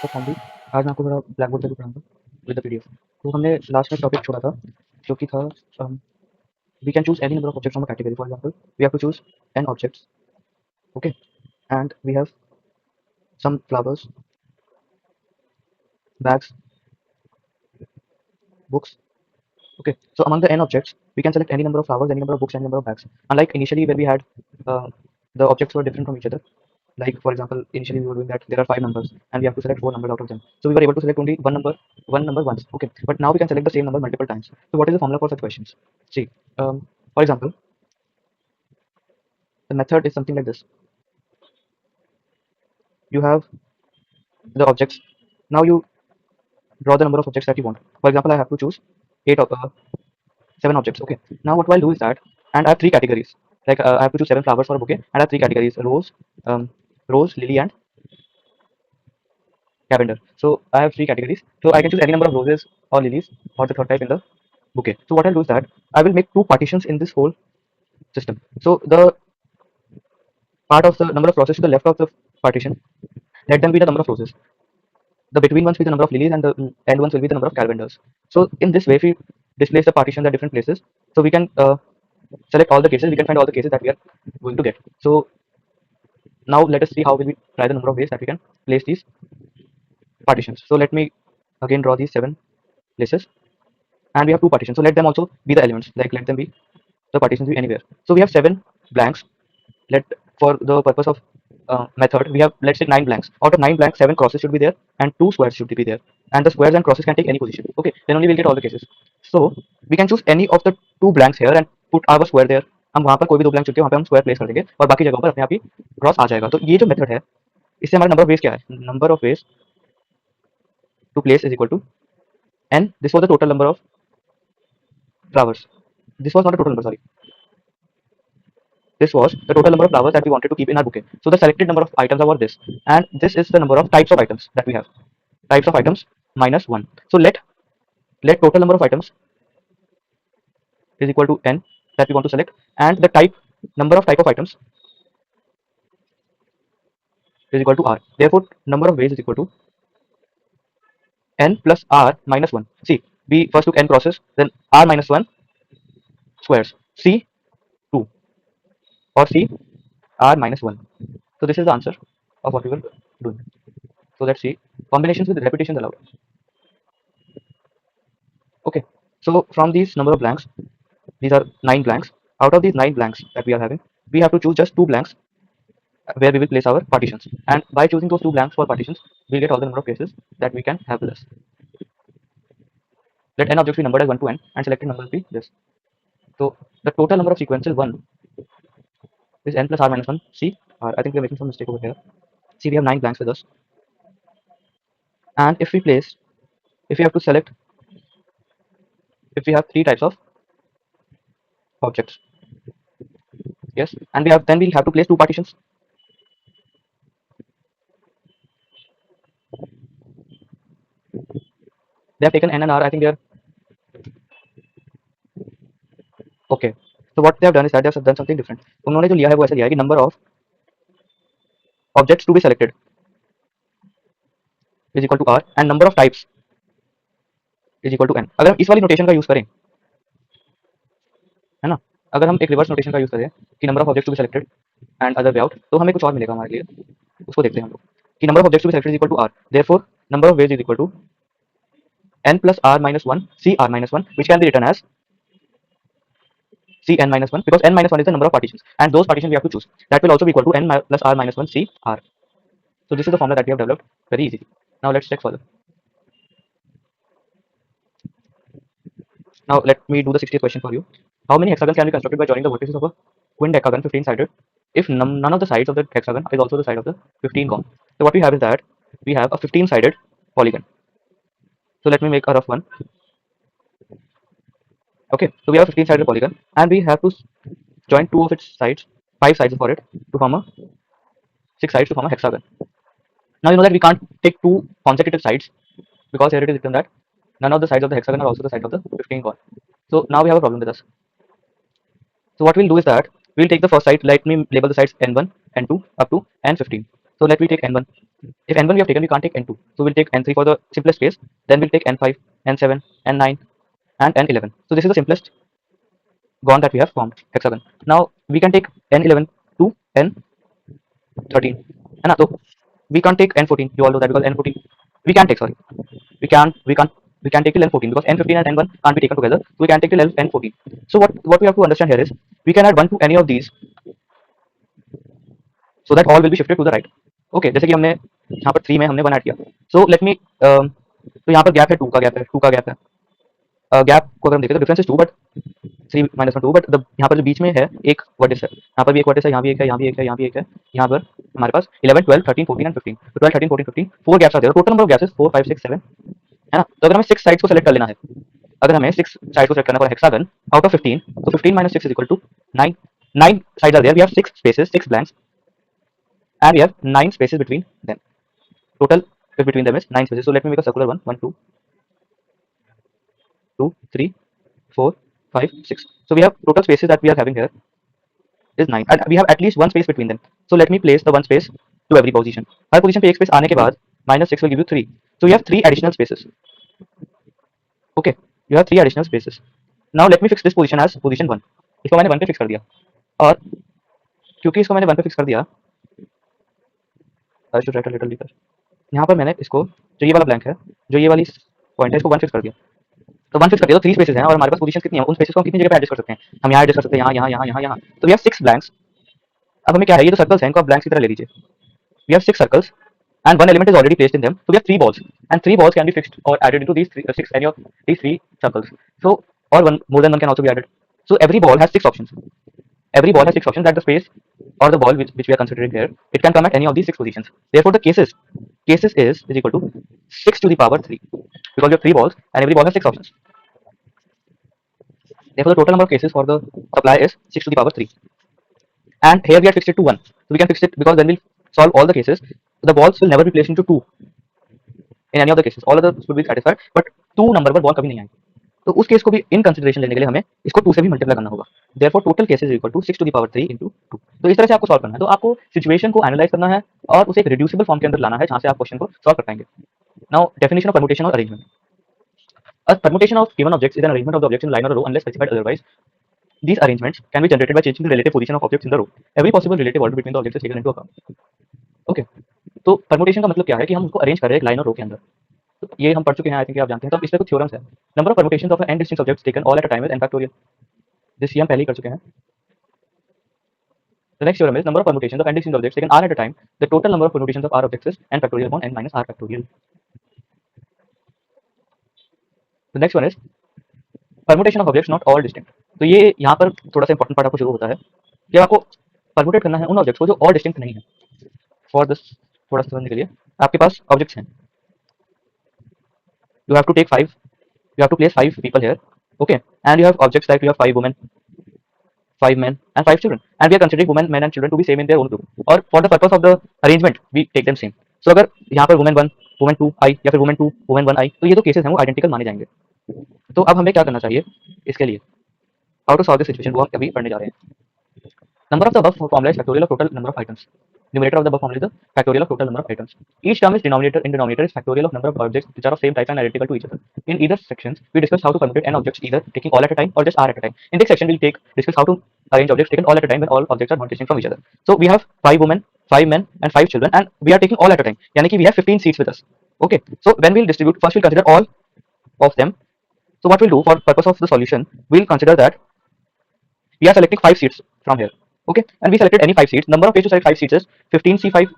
तो फाइनली आज मैं आपको थोड़ा ब्लैक बोर्ड पे भी पढ़ाऊंगा विद द पीडीएफ। तो हमने लास्ट में टॉपिक छोड़ा था जो कि था we can choose any number of objects from a category. For example we have to choose 10 objects, okay, and we have some flowers, bags, books. Okay, so among the n objects, we can select any number of flowers, any number of books, any number of bags. Unlike initially where we had the objects were different from each other. Like for example, initially we were doing that there are 5 numbers and we have to select 4 numbers out of them. So we were able to select only one number once. Okay, but now we can select the same number multiple times. So what is the formula for such questions? See, for example, the method is something like this. You have the objects. Now you draw the number of objects that you want. For example, I have to choose 7 objects. Okay. Now what I'll do is that, and I have 3 categories. Like I have to choose 7 flowers for a bouquet, and I have 3 categories: rose, lily, and lavender. So I have 3 categories. So I can choose any number of roses or lilies or the third type in the bouquet. So what I'll do is that I will make 2 partitions in this whole system. So the part of the number of roses to the left of the partition, let them be the number of roses. The between ones will be the number of lilies, and the end ones will be the number of lavenders. So in this way, if we displace the partitions at different places, so we can select all the cases. We can find all the cases that we are going to get. So now let us see how will we try the number of ways that we can place these partitions. So let me again draw these 7 places, and we have 2 partitions. So let them also be the elements. Like let them be the partitions be anywhere. So we have 7 blanks. Let for the purpose of method, we have, let's say, 9 blanks. Out of 9 blanks, 7 crosses should be there, and 2 squares should be there. And the squares and crosses can take any position. Okay, then only we'll get all the cases. So we can choose any of the 2 blanks here and put our square there. हम वहाँ पर कोई भी 2 blank चुन के वहाँ पे हम स्क्वायर प्लेस कर देंगे और बाकी जगहों पर अपने आप ही क्रॉस आ जाएगा। तो ये जो मेथड है, इससे हमारा नंबर ऑफ वेज क्या है? Number of ways to place is equal to n. This was the total number of flowers. This was not a total number, sorry. This was the total number of flowers that we wanted to keep in our bouquet. So the selected number of items are this, and this is the number of types of items that we have. Types of items minus 1. So let total number of items is equal to n that we want to select, and the number of type of items is equal to r. Therefore, number of ways is equal to n plus r minus 1. See, we first took n crosses, then r minus 1 squares. C 2 or C r minus 1. So this is the answer of what we will do. So let's see combinations with repetitions allowed. Okay, so from these number of blanks, these are 9 blanks. Out of these 9 blanks that we are having, we have to choose just 2 blanks where we will place our partitions. And by choosing those 2 blanks for partitions, we'll get all the number of cases that we can have with us. Let n objects be numbered as 1 to n and selected numbers be this. So the total number of sequences 1 is n plus r minus 1. See, I think we're making some mistake over here. See, we have 9 blanks with us. And if we have to select, if we have 3 types of objects, yes, and then we'll have to place 2 partitions. They have taken n and r. I think they are okay. So what they have done is that they have done something different. उन्होंने जो लिया है वो ऐसे लिया है कि number of objects to be selected is equal to r and number of types is equal to n. अगर हम इस वाली नोटेशन का यूज करें, है ना, अगर हम एक रिवर्स नोटेशन का यूज करें कि number of objects to be selected and other way out, तो हमें कुछ और मिलेगा हमारे लिए। उसको देखते हैं हम लोग कि number of objects to be selected is equal to r, therefore number of ways is equal to n plus r minus 1 c r minus 1, which can be written as cn minus 1, because n minus 1 is the number of partitions, and those partitions we have to choose. That will also be equal to n plus r minus 1 c r. So this is the formula that we have developed very easily. Now let's check further. Now let me do the 60th question for you. How many hexagons can be constructed by joining the vertices of a quindecagon 15-sided if none of the sides of the hexagon is also the side of the 15 gone? So what we have is that we have a 15-sided polygon. So let me make a rough one. Okay, so we have a 15-sided polygon, and we have to join 2 of its sides, 5 sides for it to form a 6 sides to form a hexagon. Now you know that we can't take 2 consecutive sides, because here it is written that none of the sides of the hexagon are also the side of the 15 gone. So now we have a problem with us. So what we'll do is that we'll take the first side. Let me label the sides n1, n2 up to n15. So let me take n1. If n1 we have taken, we can't take n2. So we'll take n3 for the simplest case. Then we'll take n5, n7, n9, and n11. So this is the simplest bond that we have formed, hexagon. Now we can take n11 to n13. And so we can't take n14. You all know that because n14 we can take. Sorry, we can't take till n14 because n15 and n1 can't be taken together. So we can take till n14. So what we have to understand here is we can add 1 to any of these so that all will be shifted to the right. Okay, जैसे कि हमने यहाँ पर 3 में हमने 1 add किया. So let me तो यहाँ पर गैप है 2 का गैप है 2 का गैप है. गैप को अगर हम देखें तो difference is 2 but 3 minus 2 but यहाँ पर जो बीच में है एक वर्टिस है. यहाँ पर भी एक वर्टिस है, यहाँ भी एक है, यहाँ भी एक है, यहाँ भी एक है. यहाँ पर हमारे पास 11, 12, 13, 14 एंड 15. तो 12, 13, 14, 15 4 गैप्स आते हैं. टोटल नंबर ऑफ गैप्स 4, 5, 6, 7 है ना. तो अगर हमें 6 साइड्स को सेलेक्ट कर लेना है, अगर हमें 6 साइड को सेलेक्ट करना है हेक्सागन आउट ऑफ 15, तो 15 minus 6 is equal to 9. 9 sides are there. We have 6 spaces, 6 blanks, and we have 9 spaces between them. Total between them is 9 spaces. So let me make a circular one. 1, 2, 2, 3, 4, 5, 6. So we have total spaces that we are having here is 9, and we have at least one space between them. So let me place the one space to every position. Her position पे एक space आने के बाद -6 will give you 3. So you have 3 additional spaces. Okay, you have 3 additional spaces. Now let me fix this position as position 1. इसको मैंने 1 पे fix कर दिया, और क्योंकि इसको मैंने 1 पे फिक्स कर दिया, I should write a little deeper. यहाँ पर मैंने इसको जो ये वाला ब्लैंक है, जो ये वाली पॉइंट है, इसको 1 फिक्स कर दिया. तो 1 फिक्स कर दिया तो 3 स्पेसेस हैं और हमारे पास पोजीशंस कितनी हैं, उन स्पेसेस को हम कितनी जगह पे एडजस्ट कर सकते हैं. हम यहाँ एडजस्ट कर सकते हैं, यहाँ, यहाँ, यहाँ, यहाँ, यहाँ. तो वी हैव 6 ब्लैंक्स. अब हमें क्या है, ये जो सर्कल्स हैं इनको आप ब्लैंक्स की तरह ले लीजिए. We have 6 circles and one element is already placed in them. So we have 3 balls, and 3 balls can be fixed or added into these 6 any of these 3 circles. So or one more than one can also be added. So every ball has 6 options. Every ball has 6 options that the space or the ball which we are considering here, it can come at any of these 6 positions. Therefore the cases is equal to 6 to the power 3 because we have 3 balls and every ball has 6 options. Therefore the total number of cases for the supply is 6 to the power 3. And here we have fixed it to 1. So we can fix it because when we'll solve all the cases, the balls will never be placed into 2 in any of the cases. All others will be satisfied, but 2 number पर ball कभी नहीं आएगी. तो उस case को भी in consideration लेने के लिए हमें इसको 2 से भी मल्टीप्लाई करना होगा. Therefore total cases is equal to 6 to the power 3 into 2. तो इस तरह से आपको सॉल्व करना है. तो आपको सिचुएशन को एनालाइज करना है और उसे एक रिड्यूसिबल फॉर्म के अंदर लाना है जहां से आप क्वेश्चन को सॉल्व कर पाएंगे. नाउ डेफिनेशन ऑफ परमुटेशन और arrangement. A permutation of given objects is an arrangement of the objects in line or a row unless specified otherwise. These arrangements can be generated by changing the relative position of objects in the row. Every possible relative order between the objects is taken into account. Okay. तो permutation का मतलब क्या है कि हम उसको arrange कर रहे हैं एक लाइन और रो के अंदर. तो ये हम पढ़ चुके हैं, आई थिंक आप जानते हैं. तो अब इस पे कुछ थ्योरम्स है. Number of permutations of n distinct objects taken all at a time is n factorial. This ये हम पहले ही कर चुके हैं. The next theorem is number of permutations of n distinct objects taken r at a time. The total number of permutations of r objects is n factorial upon n minus r factorial. The next one is permutation of objects not all distinct. तो ये यहाँ पर थोड़ा सा important part आपको शुरू होता है कि आपको परमुटेट करना है उन ऑब्जेक्ट्स को जो और डिस्टिंक्ट नहीं है. फॉर दिस थोड़ा सा समझने के लिए आपके पास ऑब्जेक्ट्स हैं. You have to take 5. You have to place 5 people here. Okay, and you have objects like you have 5 women, 5 men, and 5 children. And we are considering women, men, and children to be same in their own group. और for the purpose of the arrangement, we take them same. So अगर यहाँ पर women 1, women 2 आई या फिर women 2, women 1 आई, तो ये जो cases हैं वो आइडेंटिकल माने जाएंगे. तो अब हमें क्या करना चाहिए इसके लिए, how to solve this situation, वो हम अभी पढ़ने जा रहे हैं. Number of the above formula is factorial of total number of items. Numerator of the above formula is the factorial of total number of items. Each term is denominator in denominator is factorial of number of objects which are of same type and identical to each other. In either sections, we discuss how to permutate n objects either taking all at a time or just r at a time. In this section, we'll discuss how to arrange objects taken all at a time when all objects are not distinct from each other. So we have 5 women, 5 men, and 5 children, and we are taking all at a time. यानी कि we have 15 seats with us. Okay. So when we'll distribute, first we'll consider all of them. So what we'll do for purpose of the solution, we'll consider that we are selecting 5 seats from here. Okay, and we selected any 5 seats. Number of ways to select 5 seats is 15c5,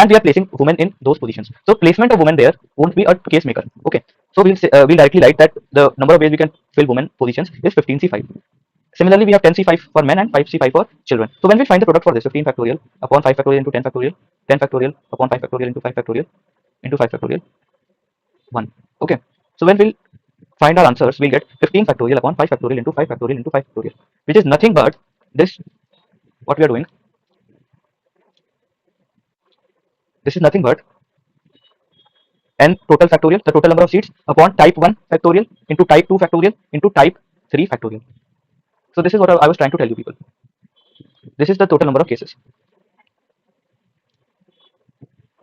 and we are placing women in those positions. So placement of women there won't be a case maker. Okay, so we'll directly write that the number of ways we can fill women positions is 15c5. Similarly, we have 10c5 for men and 5c5 for children. So when we find the product for this, 15 factorial upon 5 factorial into 10 factorial, 10 factorial upon 5 factorial into 5 factorial into 5 factorial 1. Okay, so when we'll find our answers, we'll get 15 factorial upon 5 factorial into 5 factorial into 5 factorial, which is nothing but this. What we are doing, this is nothing but n total factorial, the total number of seats, upon type 1 factorial into type 2 factorial into type 3 factorial. So this is what I was trying to tell you people. This is the total number of cases.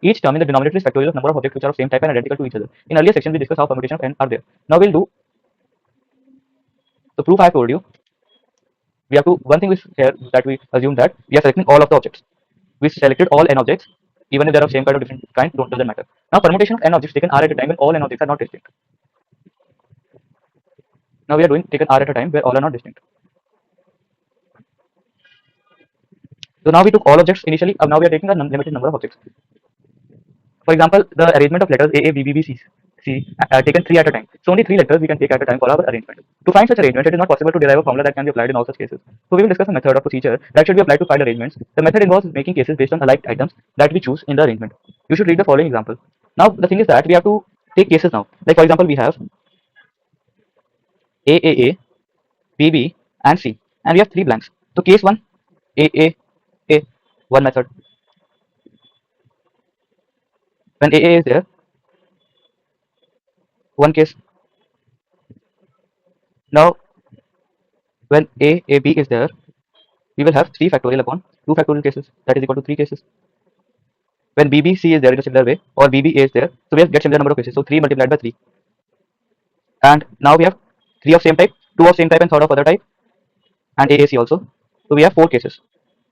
Each term in the denominator is factorial of number of objects which are of same type and identical to each other. In earlier section, we discussed how permutation of n are there. Now we'll do the proof I have told you. We have to, one thing is here that we assume that we are selecting all of the objects. We selected all n objects, even if they are of same kind or different kind, doesn't matter. Now permutation of n objects taken r at a time when all n objects are not distinct. Now we are doing taken r at a time where all are not distinct. So now we took all objects initially. Now we are taking a limited number of objects. For example, the arrangement of letters A, A, B, B, B, C, taken three at a time. So only three letters we can take at a time for our arrangement. To find such arrangement, it is not possible to derive a formula that can be applied in all such cases. So we will discuss a method or procedure that should be applied to find arrangements. The method involves making cases based on alike items that we choose in the arrangement. You should read the following example. Now the thing is that we have to take cases now. Like for example, we have A, B, B, and C, and we have three blanks. So case one, A, one method. When A is there, one case. Now when B is there, we will have 3 factorial upon 2 factorial cases, that is equal to 3 cases. When BBC is there in a similar way, or BBA is there, so we have get similar number of cases, so 3 multiplied by 3. And now we have 3 of same type, 2 of same type and third of other type, and AAC also. So we have 4 cases.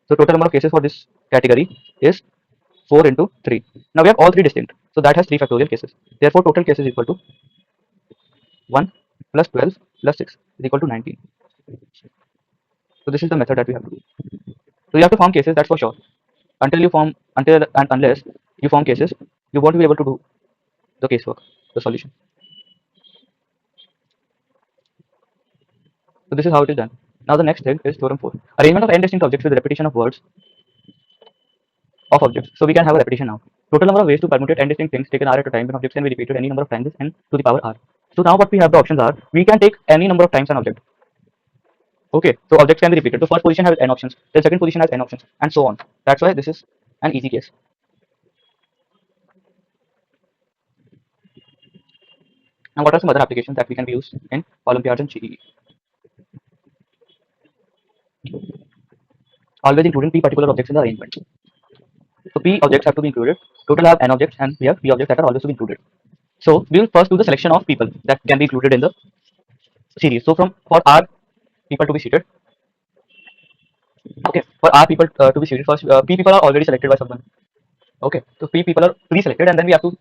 So total number of cases for this category is 4 into 3. Now we have all 3 distinct, so that has 3 factorial cases. Therefore total cases equal to 1 plus 12 plus 6 is equal to 19. So this is the method that we have to do. So you have to form cases, that's for sure. Until and unless you form cases, you won't be able to do the casework, the solution. So this is how it is done. Now the next thing is theorem 4. Arrangement of n distinct objects with repetition of words of objects. So we can have a repetition now. Total number of ways to permutate n distinct things taken r at a time when objects can be repeated any number of times is n to the power r. So now what we have the options are, we can take any number of times an object. Okay, so objects can be repeated. The first position has n options, the second position has n options, and so on. That's why this is an easy case. Now what are some other applications that we can be used in Olympiads and GEE? Always including p particular objects in the arrangement. So p objects have to be included. Total have n objects and we have p objects that are always to be included. So we will first do the selection of people that can be included in the series. So for r people to be seated. Okay, for r people to be seated, first p people are already selected by someone. Okay, so p people are pre-selected and then we have to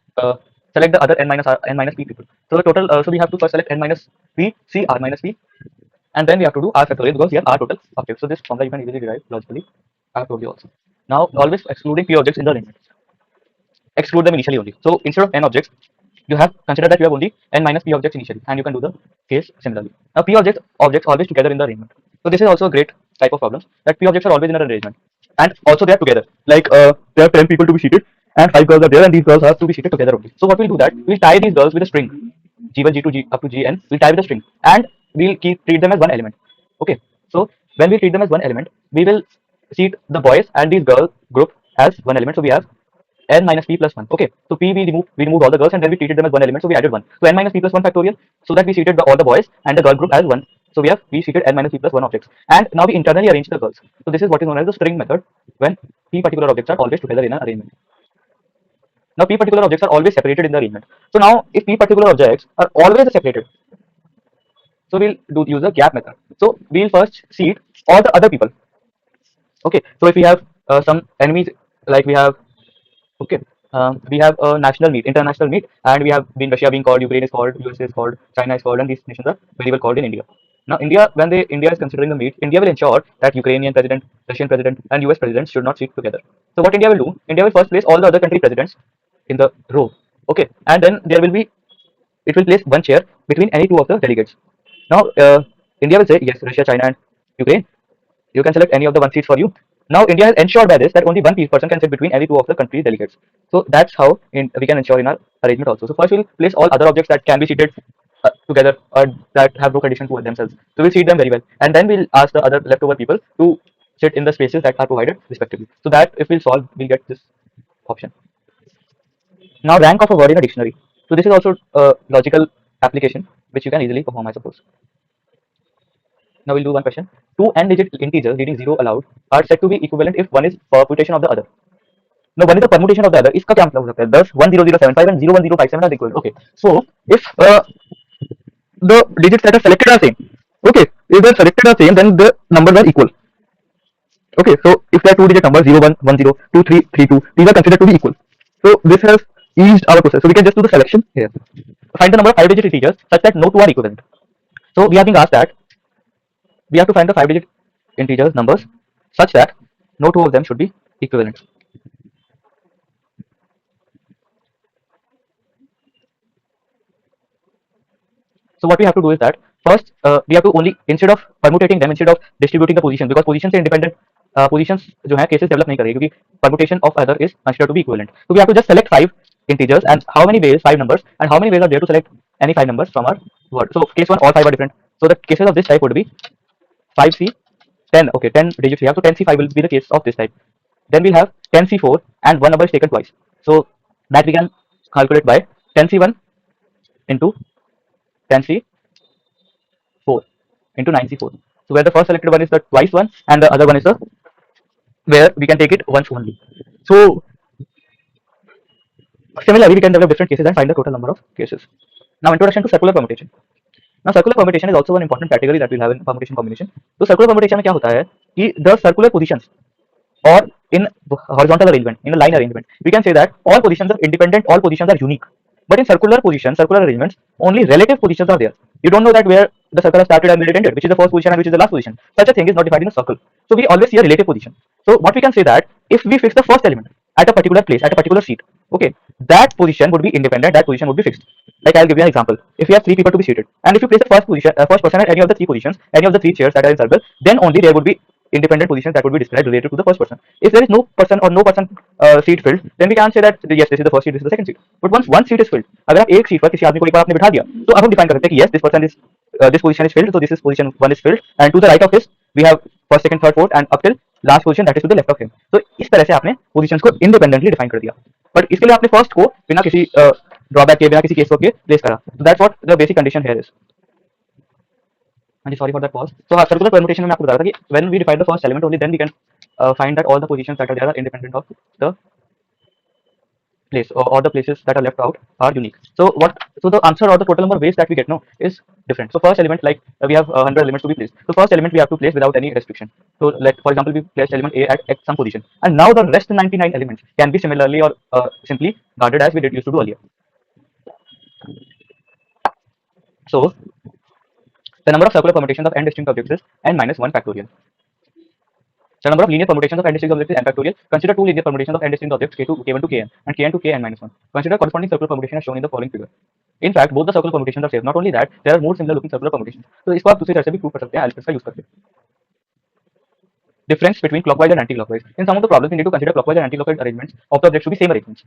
select the other n minus r, n minus p people. So the total, so we have to first select n minus p, c r minus p, and then we have to do r factorial because we have r total objects. So this formula you can easily derive logically. I have told you also. Now always excluding p objects in the arrangement. Exclude them initially only. So instead of n objects, you have considered that you have only n minus p objects initially, and you can do the case similarly. Now p objects always together in the arrangement. So this is also a great type of problems that p objects are always in an arrangement, and also they are together. Like there are 10 people to be seated, and 5 girls are there, and these girls have to be seated together only. So what we'll do that we'll tie these girls with a string, g1, g2, g up to gn. We'll tie with a string, and we'll treat them as one element. Okay. So when we treat them as one element, we will seat the boys and these girl group as one element. So we have n minus p plus 1. Okay, so p we removed all the girls and then we treated them as one element, so we added 1. So n minus p plus 1 factorial, so that we seated all the boys and the girl group as 1. So we seated n minus p plus 1 objects, and now we internally arrange the girls. So this is what is known as the string method when p particular objects are always together in an arrangement. Now p particular objects are always separated in the arrangement. So now if p particular objects are always separated, so we'll use the gap method. So we'll first seat all the other people. Okay, so if we have some enemies, like we have a national meet, international meet, and we have been Russia being called, Ukraine is called, USA is called, China is called, and these nations are very well called in India. Now, when India is considering the meet, India will ensure that Ukrainian president, Russian president, and US president should not sit together. So what India will do, India will first place all the other country presidents in the row. Okay, and then it will place one chair between any two of the delegates. Now, India will say yes, Russia, China, and Ukraine. You can select any of the one seats for you. Now, India has ensured by this that only one person can sit between any two of the country's delegates. So that's how we can ensure in our arrangement also. So first we'll place all other objects that can be seated together or that have no condition to themselves. So we'll seat them very well, and then we'll ask the other leftover people to sit in the spaces that are provided respectively. So that if we'll solve, we'll get this option. Now, rank of a word in a dictionary. So this is also a logical application which you can easily perform, I suppose. Now we'll do one question. Two n-digit integers reading 0 aloud are said to be equivalent if one is permutation of the other. Now one is the permutation of the other. इसका क्या मतलब हो सकता है? 10 10075 and 01057 are equal. Okay, so if the digits that are selected are same, okay, if they're selected are same, then the numbers are equal. Okay, so if there are two-digit numbers 0110 2332, these are considered to be equal. So this has eased our process. So we can just do the selection here. Find the number of 5-digit integers such that no two are equivalent. So we are being asked that we have to find the 5-digit integers numbers such that no two of them should be equivalent. So what we have to do is that first we have to only, instead of permutating them, instead of distributing the position, because position से independent positions जो है cases develop नहीं करेगी क्योंकि permutation of other is considered to be equivalent. So we have to just select 5 integers and how many ways 5 numbers and how many ways are there to select any 5 numbers from our word. So case 1 all 5 are different. So the cases of this type would be 5C 10. Okay, 10 digits we have. So 10C5 will be the case of this type. Then we'll have 10C4 and one number is taken twice. So that we can calculate by 10C1 into 10C4 into 9C4. So where the first selected one is the twice one and the other one is the where we can take it once only. So similarly, we can develop different cases and find the total number of cases. Now introduction to circular permutation. Now circular permutation is also an important category that we'll have in permutation combination. तो circular permutation में क्या होता है कि the circular positions or in horizontal arrangement, in a line arrangement, we can say that all positions are independent, all positions are unique. But in circular positions, circular arrangements, only relative positions are there. You don't know that where the circle has started and where it ended, which is the first position and which is the last position. Such a thing is not defined in a circle. So we always see a relative position. So what we can say that if we fix the first element at a particular place, at a particular seat, okay, that position would be independent, that position would be fixed. Like I'll give you an example. If you have 3 people to be seated, and if you place the first position, first person at any of the 3 positions, any of the 3 chairs that are in circle, then only there would be independent positions that would be described related to the first person. If there is no person or no person seat filled, then we can't say that yes, this is the first seat, this is the second seat. But once one seat is filled, अगर आप एक seat पर किसी आदमी को एक बार आपने बिठा दिया, तो अब हम डिफाइन कर सकते हैं कि yes, this person is this position is filled, so this is position 1 is filled, and to the right of this we have first, second, third, fourth, and up till last position that is to the left of him. So इस तरह से आपने positions को independently define कर दिया. But इसके लिए आपने first को बिना किसी ड्रॉबैक के, बिना किसी केस के प्लेस करा. So that's what the basic condition here is. Sorry for that pause. So circular permutation में मैं आपको बता रहा था कि when we define the first element only then we can find that all the positions that are there are independent of the place or the places that are left out are unique. So the answer or the total number of ways that we get no is different. So first element, like we have 100 elements to be placed. So first element we have to place without any restriction. So like for example we placed element A at some position, and now the rest 99 elements can be similarly or simply guarded as we did used to do earlier. So the number of circular permutations of n distinct objects is n minus 1 factorial. The number of linear permutations of n distinct objects is n factorial. Consider two linear permutations of n distinct objects k2 k1 to kn and kn to kn minus 1. Consider corresponding circular permutation as shown in the following figure. In fact, both the circular permutations are safe. Not only that, there are more similar looking circular permutations. So इसको आप दूसरी तरह से भी prove कर सकते हैं ellipse का यूज करके. Difference between clockwise and anti-clockwise. In some of the problems, we need to consider clockwise and anti-clockwise arrangements of the objects to be same arrangements.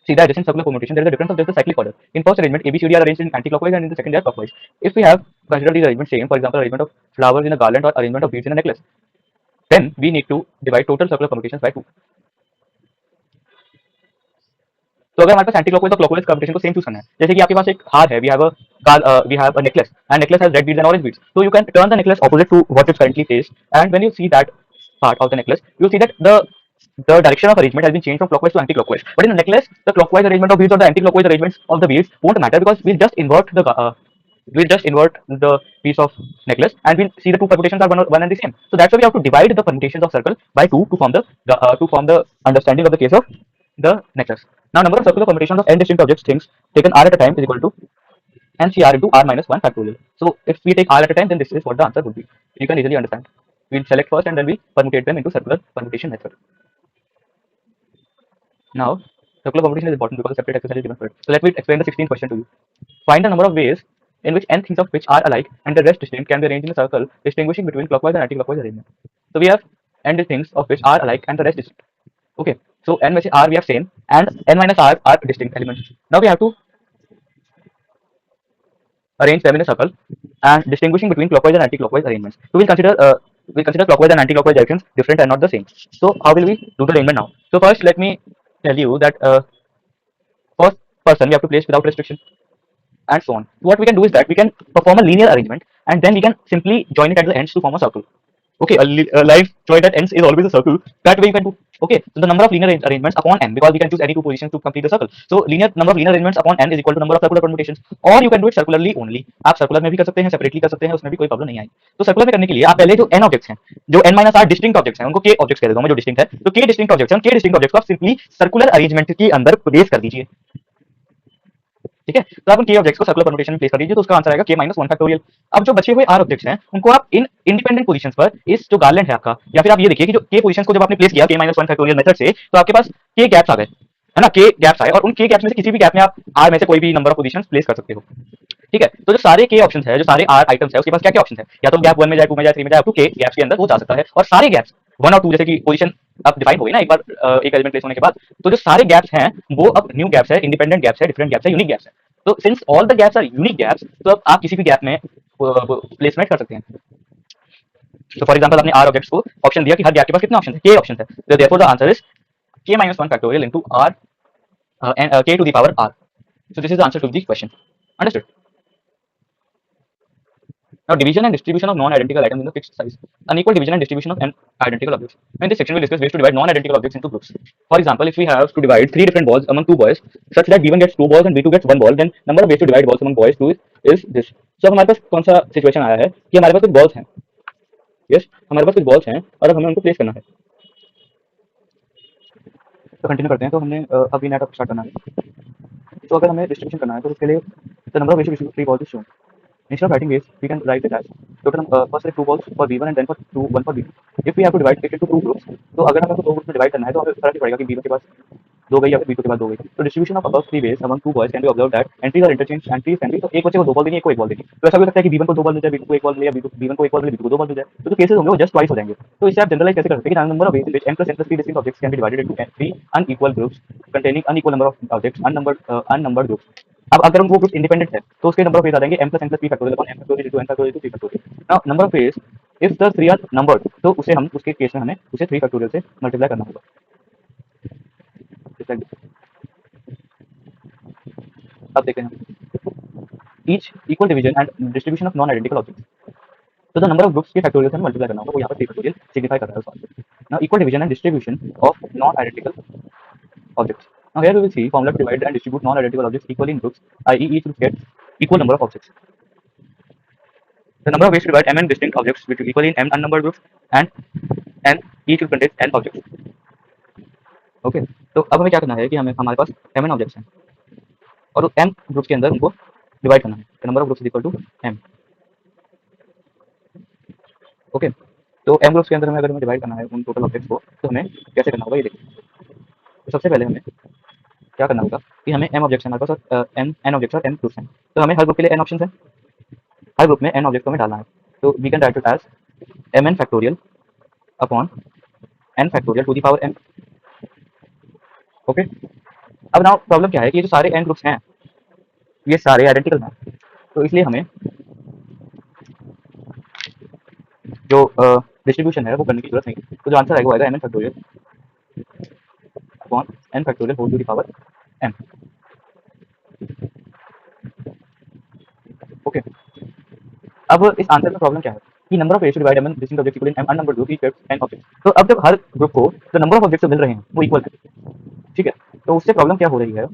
See the adjacent circular permutation, there is a difference of just the cyclic order. In first arrangement, A, B, C, D are arranged in anti-clockwise and in the second they are clockwise. If we have considered these arrangements same, for example, arrangement of flowers in a garland or arrangement of beads in a necklace, then we need to divide total circular permutations by 2. तो अगर हमारे पास anticlockwise और clockwise permutation को same choose करना है, जैसे कि आपके पास एक हार है, we have a necklace and necklace has red beads and orange beads, so you can turn the necklace opposite to what is currently placed, and when you see that part of the necklace, you see that the direction of arrangement has been changed from clockwise to anti-clockwise. But in the necklace, the clockwise arrangement of beads or the anti-clockwise arrangements of the beads won't matter because we'll just invert the piece of necklace and we'll see the two permutations are one and the same. So that's why we have to divide the permutations of circle by 2 to form the understanding of the case of the necklace. Now number of circular permutations of n distinct objects things taken r at a time is equal to NCR into r minus 1 factorial. So if we take r at a time, then this is what the answer would be. You can easily understand. We'll select first and then we permutate them into circular permutation method. Now, circular permutation is important because a separate exercise is given for it. So let me explain the 16th question to you. Find the number of ways in which n things of which are alike and the rest distinct can be arranged in a circle distinguishing between clockwise and anti-clockwise arrangement. So we have n things of which are alike and the rest distinct. Okay, so n minus r we have same and n minus r are distinct elements. Now we have to arrange them in a circle and distinguishing between clockwise and anti-clockwise arrangements. So we'll consider clockwise and anti-clockwise directions different and not the same. So how will we do the arrangement now? So first let me tell you that first person we have to place without restriction and so on. What we can do is that we can perform a linear arrangement and then we can simply join it at the ends to form a circle. Okay, a live toy that ends is always a circle. That way you can do. Okay, so the number of linear arrangements upon n, because we can choose any two positions to complete the circle. So linear number of linear arrangements upon n is equal to number of circular permutations. और you can do it circularly only. आप circular में भी कर सकते हैं, separately कर सकते हैं, उसमें भी कोई प्रॉब्लम नहीं आएगी. तो circular में करने के लिए आप पहले जो n ऑब्जेक्ट्स हैं, जो n minus r distinct objects हैं, उनको k ऑब्जेक्ट्स कह देता हूं मैं, जो डिस्टिंक्ट है. तो k डिस्टिंक्ट ऑब्जेक्ट्स हैं, k डिस्टिंक्ट ऑब्जेक्ट्स को आप सिंपली सर्कुलर अरेंजमेंट के अंदर प्लेस कर दीजिए. ठीक है, तो आप उन के ऑब्जेक्ट्स को सर्कुलर परम्यूटेशन में प्लेस कर दीजिए, तो उसका आंसर आएगा k माइनस वन फैक्टोरियल. अब जो बचे हुए r ऑब्जेक्ट्स हैं उनको आप इन इंडिपेंडेंट पोजीशंस पर इस जो गार्लैंड है आपका, या फिर आप ये देखिए कि जो k पोजीशंस को जब आपने प्लेस किया k minus one factorial method से, तो आपके पास k गैप्स आ गए, है ना, k गैप्स आए, और उन k गैप्स में से किसी भी गैप में आप r में से कोई भी नंबर ऑफ पोजीशंस प्लेस कर सकते हो. ठीक है, तो जो सारे k ऑप्शंस है, जो सारे r आइटम्स है, उसके पास क्या क्या ऑप्शन है, या तो गैप 1 में जाए, 2 में जाए, 3 में जाए, अप टू k गैप्स के अंदर वो जा सकता है. और सारे गैप्स 1 और 2 जैसे कि पोजीशन अब डिफाइन हो गई ना एक बार एक एलिमेंट प्लेस होने के बाद, तो जो सारे गैप्स हैं वो अब न्यू गैप्स है, इंडिपेंडेंट गैप्स है, डिफरेंट गैप्स है, यूनिक गैप्स है. तो since all the gaps are unique gaps, तो अब आप किसी भी गैप में प्लेसमेंट कर सकते हैं. तो फॉर एग्जांपल आपने r ऑब्जेक्ट्स को ऑप्शन दिया कि हर गैप के पास कितने ऑप्शन है, k ऑप्शन है, तो therefore the answer is k minus 1 factorial into r and k to the power r. So this is the answer to the question. Understood? Now division and distribution of non-identical items in the fixed size. Unequal division and distribution of n identical objects. In this section we will discuss ways to divide non-identical objects into groups. For example, if we have to divide three different balls among two boys such that B1 gets two balls and B2 gets one ball, then number of ways to divide balls among boys two is this. So अब हमारे पास कौन सा situation आया है कि हमारे पास कुछ balls हैं. यस, हमारे पास कुछ बॉल्स हैं और अब हमें उनको प्लेस करना है. तो कंटिन्यू करते हैं. तो हमने अभी नेट स्टार्ट करना है. तो अगर हमें डिस्ट्रीब्यूशन करना है तो उसके लिए the number of ways to distribute three balls is shown. Instead of writing ways, we can write it as total. First select two balls for B1 and then for one for B2. If we have to divide it into two groups, तो अगर हमें दो group में divide करना है तो हमें फर्क ही पड़ेगा कि B1 के पास दो गई या फिर B2 के पास दो गई. तो distribution of above three ways among two boys can be observed that entries are interchanged. Entries can be, तो एक बच्चे को दो बॉल देनी है, एक को एक बॉल देनी है. तो ऐसा भी हो सकता है कि B1 को दो बॉल मिल जाए, B2 को एक बॉल मिले, या B1 को एक बॉल मिले, B2 को दो बॉल मिल जाए. तो जो केसेस होंगे वो जस्ट ट्वाइस हो जाएंगे. तो इससे आप जनरलाइज कैसे कर सकते हैं कि number of ways in which m plus n plus 3 distinct objects can be divided into three unequal groups containing unequal number of objects, unnumbered groups. अब अगर वो ग्रुप इंडिपेंडेंट है तो उसके नंबर ऑफ वेज आ जाएंगे m plus n plus p factorial upon m factorial into n factorial into 3 factorial. Now number of ways if the three are numbered, तो उसे हम उसके केस में हमें उसे 3 फैक्टोरियल से मल्टीप्लाई करना होगा. अब देखते हैं each equal division and distribution of non identical objects. तो द नंबर ऑफ ग्रुप्स के फैक्टोरियल से हमें मल्टीप्लाई करना होगा, वो यहाँ पर 3 फैक्टोरियल सिग्निफाई कर रहा है उस बात को. Now equal division and distribution of non identical objects. Now here we will see formula to divide and distribute non-identical objects equally in groups, i.e. each group gets equal number of objects. The number of ways to divide m n distinct objects which equally in m unnumbered groups and n each group contains n objects. Okay, तो अब हमें क्या करना है कि हमें हमारे पास m n objects हैं और m ग्रुप्स के अंदर उनको डिवाइड करना है. The number of groups is equal to m. Okay, तो m ग्रुप्स के अंदर हमें अगर हमें डिवाइड करना है उन टोटल ऑब्जेक्ट्स को, तो हमें कैसे करना होगा ये देखिए. तो सबसे पहले हमें क्या करना होगा कि हमें m ऑब्जेक्ट्स हैं हमारे पास, n ऑब्जेक्ट्स और m ग्रुप्स हैं. तो हमें हर ग्रुप के लिए n ऑप्शंस हैं, हर ग्रुप में n ऑब्जेक्ट को हमें डालना है. तो we can write it as mn factorial upon n factorial to the power m. Okay, अब नाउ प्रॉब्लम क्या है कि ये जो सारे n ग्रुप्स हैं ये सारे आइडेंटिकल हैं, तो इसलिए हमें जो डिस्ट्रीब्यूशन है वो करने की जरूरत नहीं है. तो जो आंसर आएगा वो आएगा mn factorial upon n factorial whole to the power m. Okay, अब इस आंसर में प्रॉब्लम क्या है कि number of ways to divide m distinct objects equal in m unnumbered group each gets n objects. तो अब जब हर ग्रुप को जो नंबर ऑफ ऑब्जेक्ट्स मिल रहे हैं वो इक्वल है, ठीक है, तो उससे प्रॉब्लम क्या हो रही है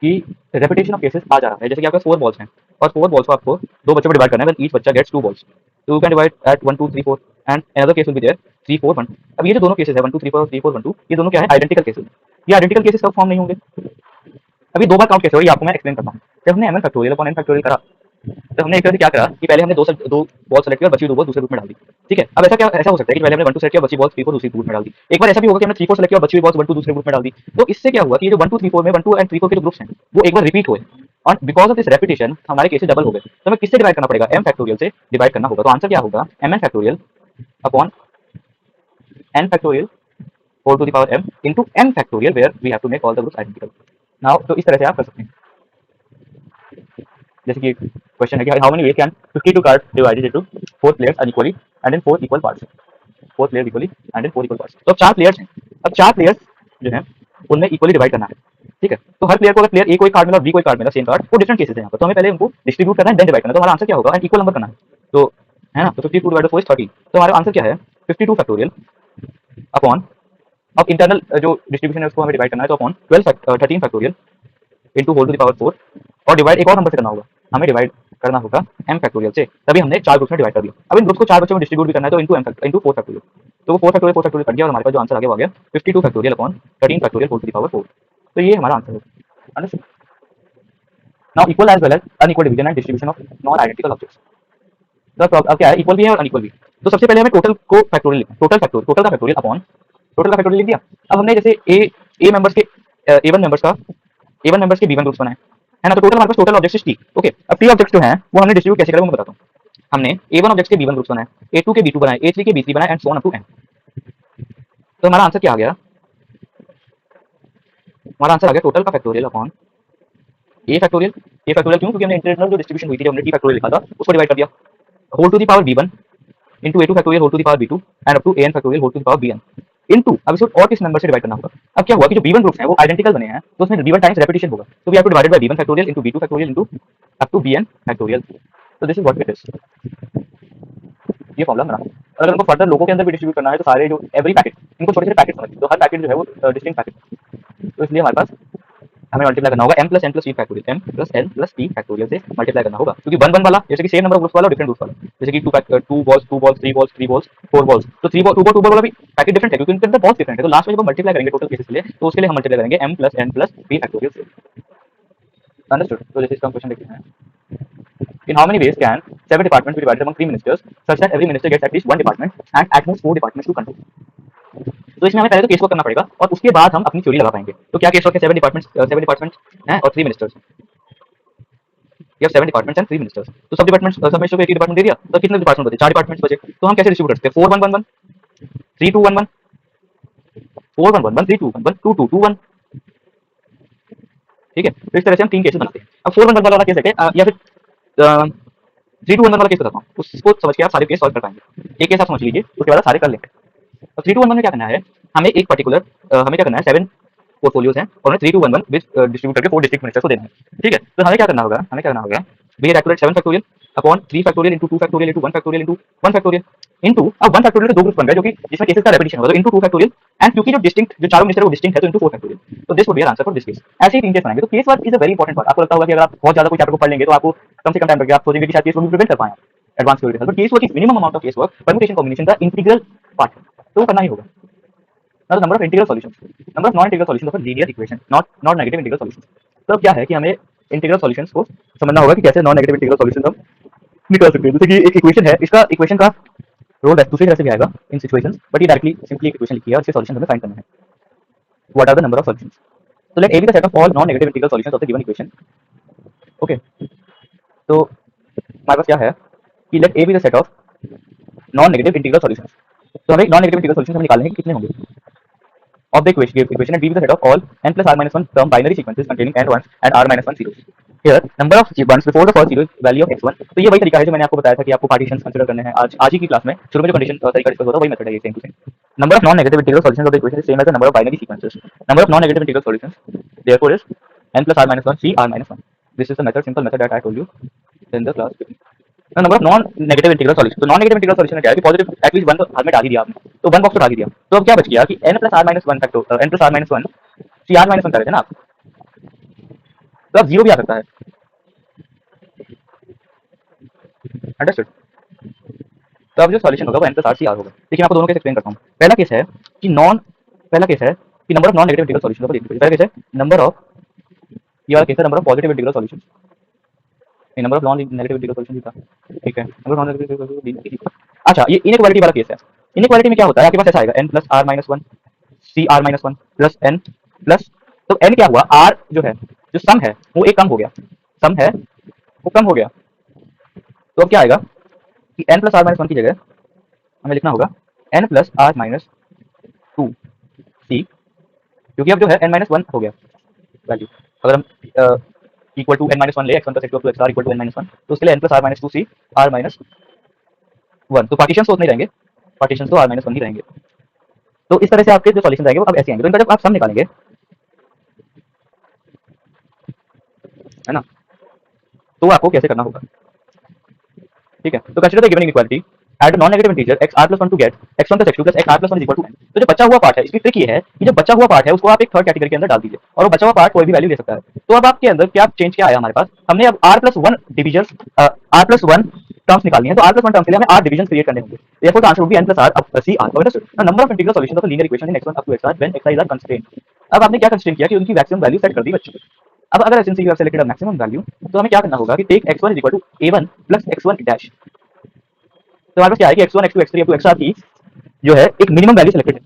कि रेपिटेशन ऑफ केसेस आ जा रहा है. जैसे कि आपके 4 बॉल्स हैं और 4 बॉल्स को आपको दो बच्चों में डिवाइड करना है, व्हेन ईच बच्चा गेट्स 2 बॉल्स. तो you can divide at 1 2 3 4 and another case will be there 3 4 1. अब ये जो दोनों केसेस है 1 2 3 4 3 4 1 2, ये दोनों क्या है, आइडेंटिकल केसेस. ये आइडेंटिकल केसेस कब फॉर्म नहीं होंगे, अभी दो बार काउंट कैसे हो ये आपको मैं एक्सप्लेन करता हूँ. जब हमने mn factorial upon n factorial करा तो हमने एक तरह से क्या करा कि पहले हमने दो बॉल सेलेक्ट किया और बची दो बॉल दूसरे ग्रुप में डाल दी. ठीक है, अब ऐसा हो सकता है कि पहले हमने 1 2 सेलेक्ट किया, बची बॉल 3 4 दूसरे ग्रुप में डाल दी. एक बार ऐसा भी होगा कि हमने 3 4 सेलेक्ट किया और बची हुई बॉल 1 2 दूसरे ग्रुप में डाल दी. तो इससे क्या हुआ कि ये जो 1 2 3 4 में 1 2 एंड 3 4 के जो ग्रुप्स हैं वो एक बार रिपीट हुए, और बिकॉज ऑफ दिस रेपिटेशन हमारे केसेस डबल हो गए. तो हमें किससे डिवाइड करना पड़ेगा, m फैक्टोरियल से डिवाइड करना होगा. तो आंसर क्या होगा, mn factorial upon n factorial whole to the power m into n factorial where we have to make all the groups identical. Now तो इस तरह से आप कर सकते हैं. जैसे कि क्वेश्चन है कि how many ways can 52 card divided into 4 players unequally and in 4 equal parts. 4 player equally and in 4 equal parts. तो अब 4 प्लेयर्स हैं, अब 4 प्लेयर्स जो हैं उनमें इक्वली डिवाइड करना है. ठीक है, तो हर प्लेयर को अगर प्लेयर ए कोई कार्ड मिला और बी कोई कार्ड मिला, सेम कार्ड, वो डिफरेंट केसेस है यहाँ पर. तो हमें पहले उनको डिस्ट्रीब्यूट करना है देन डिवाइड करना है. तो हमारा आंसर क्या होगा, एंड इक्वल नंबर करना है. तो है ना, तो 52 डिवाइडेड 4 इज 30. तो हमारा आंसर क्या है 52 फैक्टोरियल अपॉन, अब इंटरनल जो डिस्ट्रीब्यूशन है उसको हमें डिवाइड करना है, तो upon 13 factorial into whole to the power 4, और डिवाइड एक और नंबर से करना होगा, हमें डिवाइड करना होगा m फैक्टोरियल से, तभी हमने 4 ग्रुप्स में डिवाइड कर दिया। अब इन ग्रुप्स को 4 बच्चों में डिस्ट्रीब्यूट भी करना है, तो इंटू 4 फैक्टोरियल, तो वो 4 फैक्टोरियल कट गया और हमारे पास जो आंसर आ गया वो आ गया 52 factorial upon 13 factorial whole to the power 4। तो ये हमारा आंसर है। Understood? Now equal as well as unequal division and distribution of non identical objects. तो अब क्या है, इक्वल भी है और अनइक्वल भी। तो सबसे पहले हमें टोटल को फैक्टोरियल लिखना, टोटल का फैक्टोरियल अपॉन टोटल का फैक्टोरियल लिख दिया। अब हमने जैसे ए मेंबर्स के ए वन मेंबर्स के बी वन ग्रुप्स बनाए, है ना, तो टोटल हमारे पास टोटल ऑब्जेक्ट्स टी। ओके, अब टी ऑब्जेक्ट्स जो हैं वो हमने डिस्ट्रीब्यूट कैसे करें वो मैं बताता हूँ। हमने ए वन ऑब्जेक्ट्स के बी वन ग्रुप्स बनाए, ए टू के बी टू बनाए, ए थ्री के बी थ्री बनाए, and so on up to n. तो हमारा आंसर क्या आ गया, हमारा आंसर आ गया टोटल का फैक्टोरियल अपॉन ए फैक्टोरियल। ए फैक्टोरियल क्यों, क्योंकि हमने इंटरनल जो डिस्ट्रीब्यूशन हुई थी, हमने टी फैक्टोरियल लिखा था, उसको डिवाइड कर दिया, whole to the power b one into a two factorial whole to the power b two and up to a n factorial whole to the power b n into, अब इसको और किस number से divide करना होगा। अब क्या हुआ कि जो बी वन ग्रुप्स हैं वो आइडेंटिकल बने हैं, तो उसमें बी वन टाइम्स रेपिटेशन होगा, तो we have to divided by B one factorial into B two factorial into up to B N factorial. तो this is what it is, ये फॉर्मूला बना। और अगर उनको फर्दर लोगों के अंदर भी डिस्ट्रीब्यूट करना है, तो सारे जो एवरी पैकेट, इनको छोटे छोटे पैकेट समझिए, तो हर पैकेट जो है वो डिस्टिंक्ट पैकेट, तो इसलिए हमारे पास हमें मल्टीप्लाई करना होगा m plus n plus T factorial, m plus n plus T factorial से मल्टीप्लाई करना होगा, क्योंकि वन वन वाला जैसे कि सेम नंबर ऑफ ग्रुप्स वाला और डिफरेंट ग्रुप्स वाला, जैसे कि two balls three balls four balls, तो टू बॉल वाला भी पैकेट डिफरेंट है क्योंकि उनके अंदर बॉल्स डिफरेंट है, तो लास्ट में जब हम मल्टीप्लाई करेंगे टोटल केसेस के लिए, तो उसके लिए हम मल्टीप्लाई करेंगे m plus n plus T factorial से। अंडरस्टूड? तो जैसे इसका क्वेश्चन देखते हैं, in how many ways can 7 departments be divided among 3 ministers such that every minister gets at least one department and at most 4 departments to control। तो इसमें हमें पहले तो केस वर्क करना पड़ेगा और उसके बाद हम अपनी थ्योरी लगा पाएंगे। तो क्या केस वर्क है, 7 डिपार्टमेंट्स हैं और 3 मिनिस्टर्स, या 7 डिपार्टमेंट्स एंड 3 मिनिस्टर्स, तो सब मिनिस्टर को एक ही डिपार्टमेंट दे दिया, तो कितने डिपार्टमेंट बचे, 4 डिपार्टमेंट्स बचे, तो हम कैसे डिस्ट्रीब्यूट करते हैं, 4 1 1 1 3 2 1 1 4 1 1 1 3 2 1 1 2 2 2 1। ठीक है, तो इस तरह से हम 3 केसेस बनाते हैं। अब 4 1 1 वाला केस है या फिर 3 2 1 1 वाला केस बताता हूँ, उसको समझ के आप सारे केस सॉल्व कर पाएंगे। एक केस आप समझ लीजिए, उसके बाद सारे कर लेंगे। अब 3 2 1 1 में क्या करना है, हमें एक पर्टिकुलर हमें क्या करना है, 7 पोर्टफोलियोज हैं और हमें 3 2 1 1 डिस्ट्रीब्यूट करके 4 डिस्ट्रिक्ट मिनिस्टर को देना है। ठीक है, तो हमें क्या करना होगा, be accurate 7 factorial upon 3 factorial into 2 factorial into 1 factorial into 1 factorial into, अब 1 फैक्टोरियल के दो ग्रुप बन गए जो कि जिसमें केसेस का रेपिटेशन होगा, तो इंटू 2 फैक्टोरियल, एंड क्योंकि जो चारों मिनिस्टर है वो डिस्टिंक्ट है, तो इंटू 4 फैक्टोरियल। तो this would be answer for this case. ऐसे ही 3 केस बनाएंगे। तो case work is a very important part. आपको लगता होगा कि अगर आप बहुत ज्यादा कोई चैप्टर को पढ़ लेंगे तो आपको कम से कम टाइम लगेगा, आप सोचेंगे कि शायद केस वर्क भी प्रिवेंट कर पाए एडवांस थ्योरी के साथ, but case work is minimum amount of case work, permutation combination का इंटीग्रल पार्ट, तो वो करना ही होगा। Now the number of integral solutions, number of non-integral solutions of a linear equation, not negative integral solutions। तो अब क्या है कि हमें इंटीग्रल सॉल्यूशंस को समझना होगा कि कैसे नॉन नेगेटिव इंटीग्रल सॉल्यूशंस हम निकाल सकते हैं। जैसे कि एक इक्वेशन है, इसका इक्वेशन का रोल दूसरी तरह से भी आएगा इन सिचुएशंस, बट ये डायरेक्टली सिंपली एक इक्वेशन लिखी है और इसके सॉल्यूशन हमें फाइंड करना है। What are the number of solutions? तो let A B the set of all non negative integral solutions of the given equation. Okay, तो हमारे पास क्या है कि let A B the set of non negative integral solutions. तो हमें non negative integral solutions हम निकालने हैं कि कितने होंगे of the equation and be the set of all n plus r minus 1 term binary sequences containing n ones and r minus 1 zeros। Here number of ones before the first zero is value of x1। तो ये वही तरीका है जो मैंने आपको बताया था कि आपको पार्टीशंस कंसीडर करने हैं। आज ही की क्लास में शुरू में जो कंडीशन तरीका डिस्कस होता है वही मेथड है ये, same to same. Number of non negative integral solutions of the equation is same as the number of binary sequences. Number of non negative integral solutions therefore is n plus r minus 1 c r minus 1। this is the method, simple method that I told you in the class। Number of non negative integral solution, तो non negative integral solution में क्या है कि positive at least 1 तो हर में डाल ही दिया आपने, तो 1 बॉक्स तो डाल ही दिया, तो अब क्या बच गया कि n plus r minus 1 factor n plus r minus 1 c r minus 1 कर रहे थे ना आप, तो अब 0 भी आ सकता है। अंडरस्टूड? तो अब जो सॉल्यूशन होगा वो n plus r c r होगा। देखिए मैं आपको दोनों केस एक्सप्लेन करता हूँ। पहला केस है कि number of non negative integral solution को देखिए। पहला केस है नंबर ऑफ, ये वाला केस है number of positive integral solution, number of non negative integral solution था। ठीक है, number of non negative integral. अच्छा, ये इनइक्वालिटी वाला केस है। इनइक्वालिटी में क्या होता है, आपके पास ऐसा आएगा n plus r minus 1 C r minus 1 plus n plus, तो n क्या हुआ, r जो है जो सम है वो एक कम हो गया, सम है वो कम हो गया, तो अब क्या आएगा कि n प्लस r माइनस 1 की जगह हमें लिखना होगा n प्लस r माइनस 2 सी, क्योंकि अब जो है n माइनस 1 हो गया वैल्यू। अगर हम इक्वल टू n माइनस 1 ले, x1 plus x2 plus x r equal to n minus 1, तो उसके लिए n plus r minus 2 C r minus 1, तो पार्टीशन तो उतने रहेंगे, पार्टीशन तो r माइनस 1 ही रहेंगे। तो इस तरह से आपके जो सॉल्यूशन रहेंगे वो अब ऐसे आएंगे। तो इनका जब आप सम निकालेंगे, है ना, तो आपको कैसे करना होगा। ठीक है, तो consider the given inequality add a non-negative integer x r plus 1 to get x1 plus x2 plus x r plus 1 is equal to n। तो जो बचा हुआ पार्ट है, इसकी ट्रिक ये है कि जो बचा हुआ पार्ट है उसको आप एक थर्ड कैटेगरी के अंदर डाल दीजिए और वो बचा हुआ पार्ट कोई भी वैल्यू ले सकता है। तो अब आपके अंदर क्या चेंज क्या आया हमारे पास, हमने अब r plus 1 divisions r plus 1 terms निकालनी है, तो r plus 1 टर्म्स के लिए हमें r डिविजन क्रिएट करने होंगे। Therefore the answer would be n plus r up c r। Understood? Now number of integral solutions of a linear equation in x1 up to xr when xi are constrained। अब आपने क्या constraint किया कि उनकी maximum value set कर दी बच्चों। अब अगर एसएनसी you have selected a maximum value, तो हमें क्या करना होगा कि take x1 is equal to a1 plus x1 dash. तो हमारे पास क्या है कि x1 x2 x3 up to xr की जो है एक मिनिमम वैल्यू सेलेक्टेड है,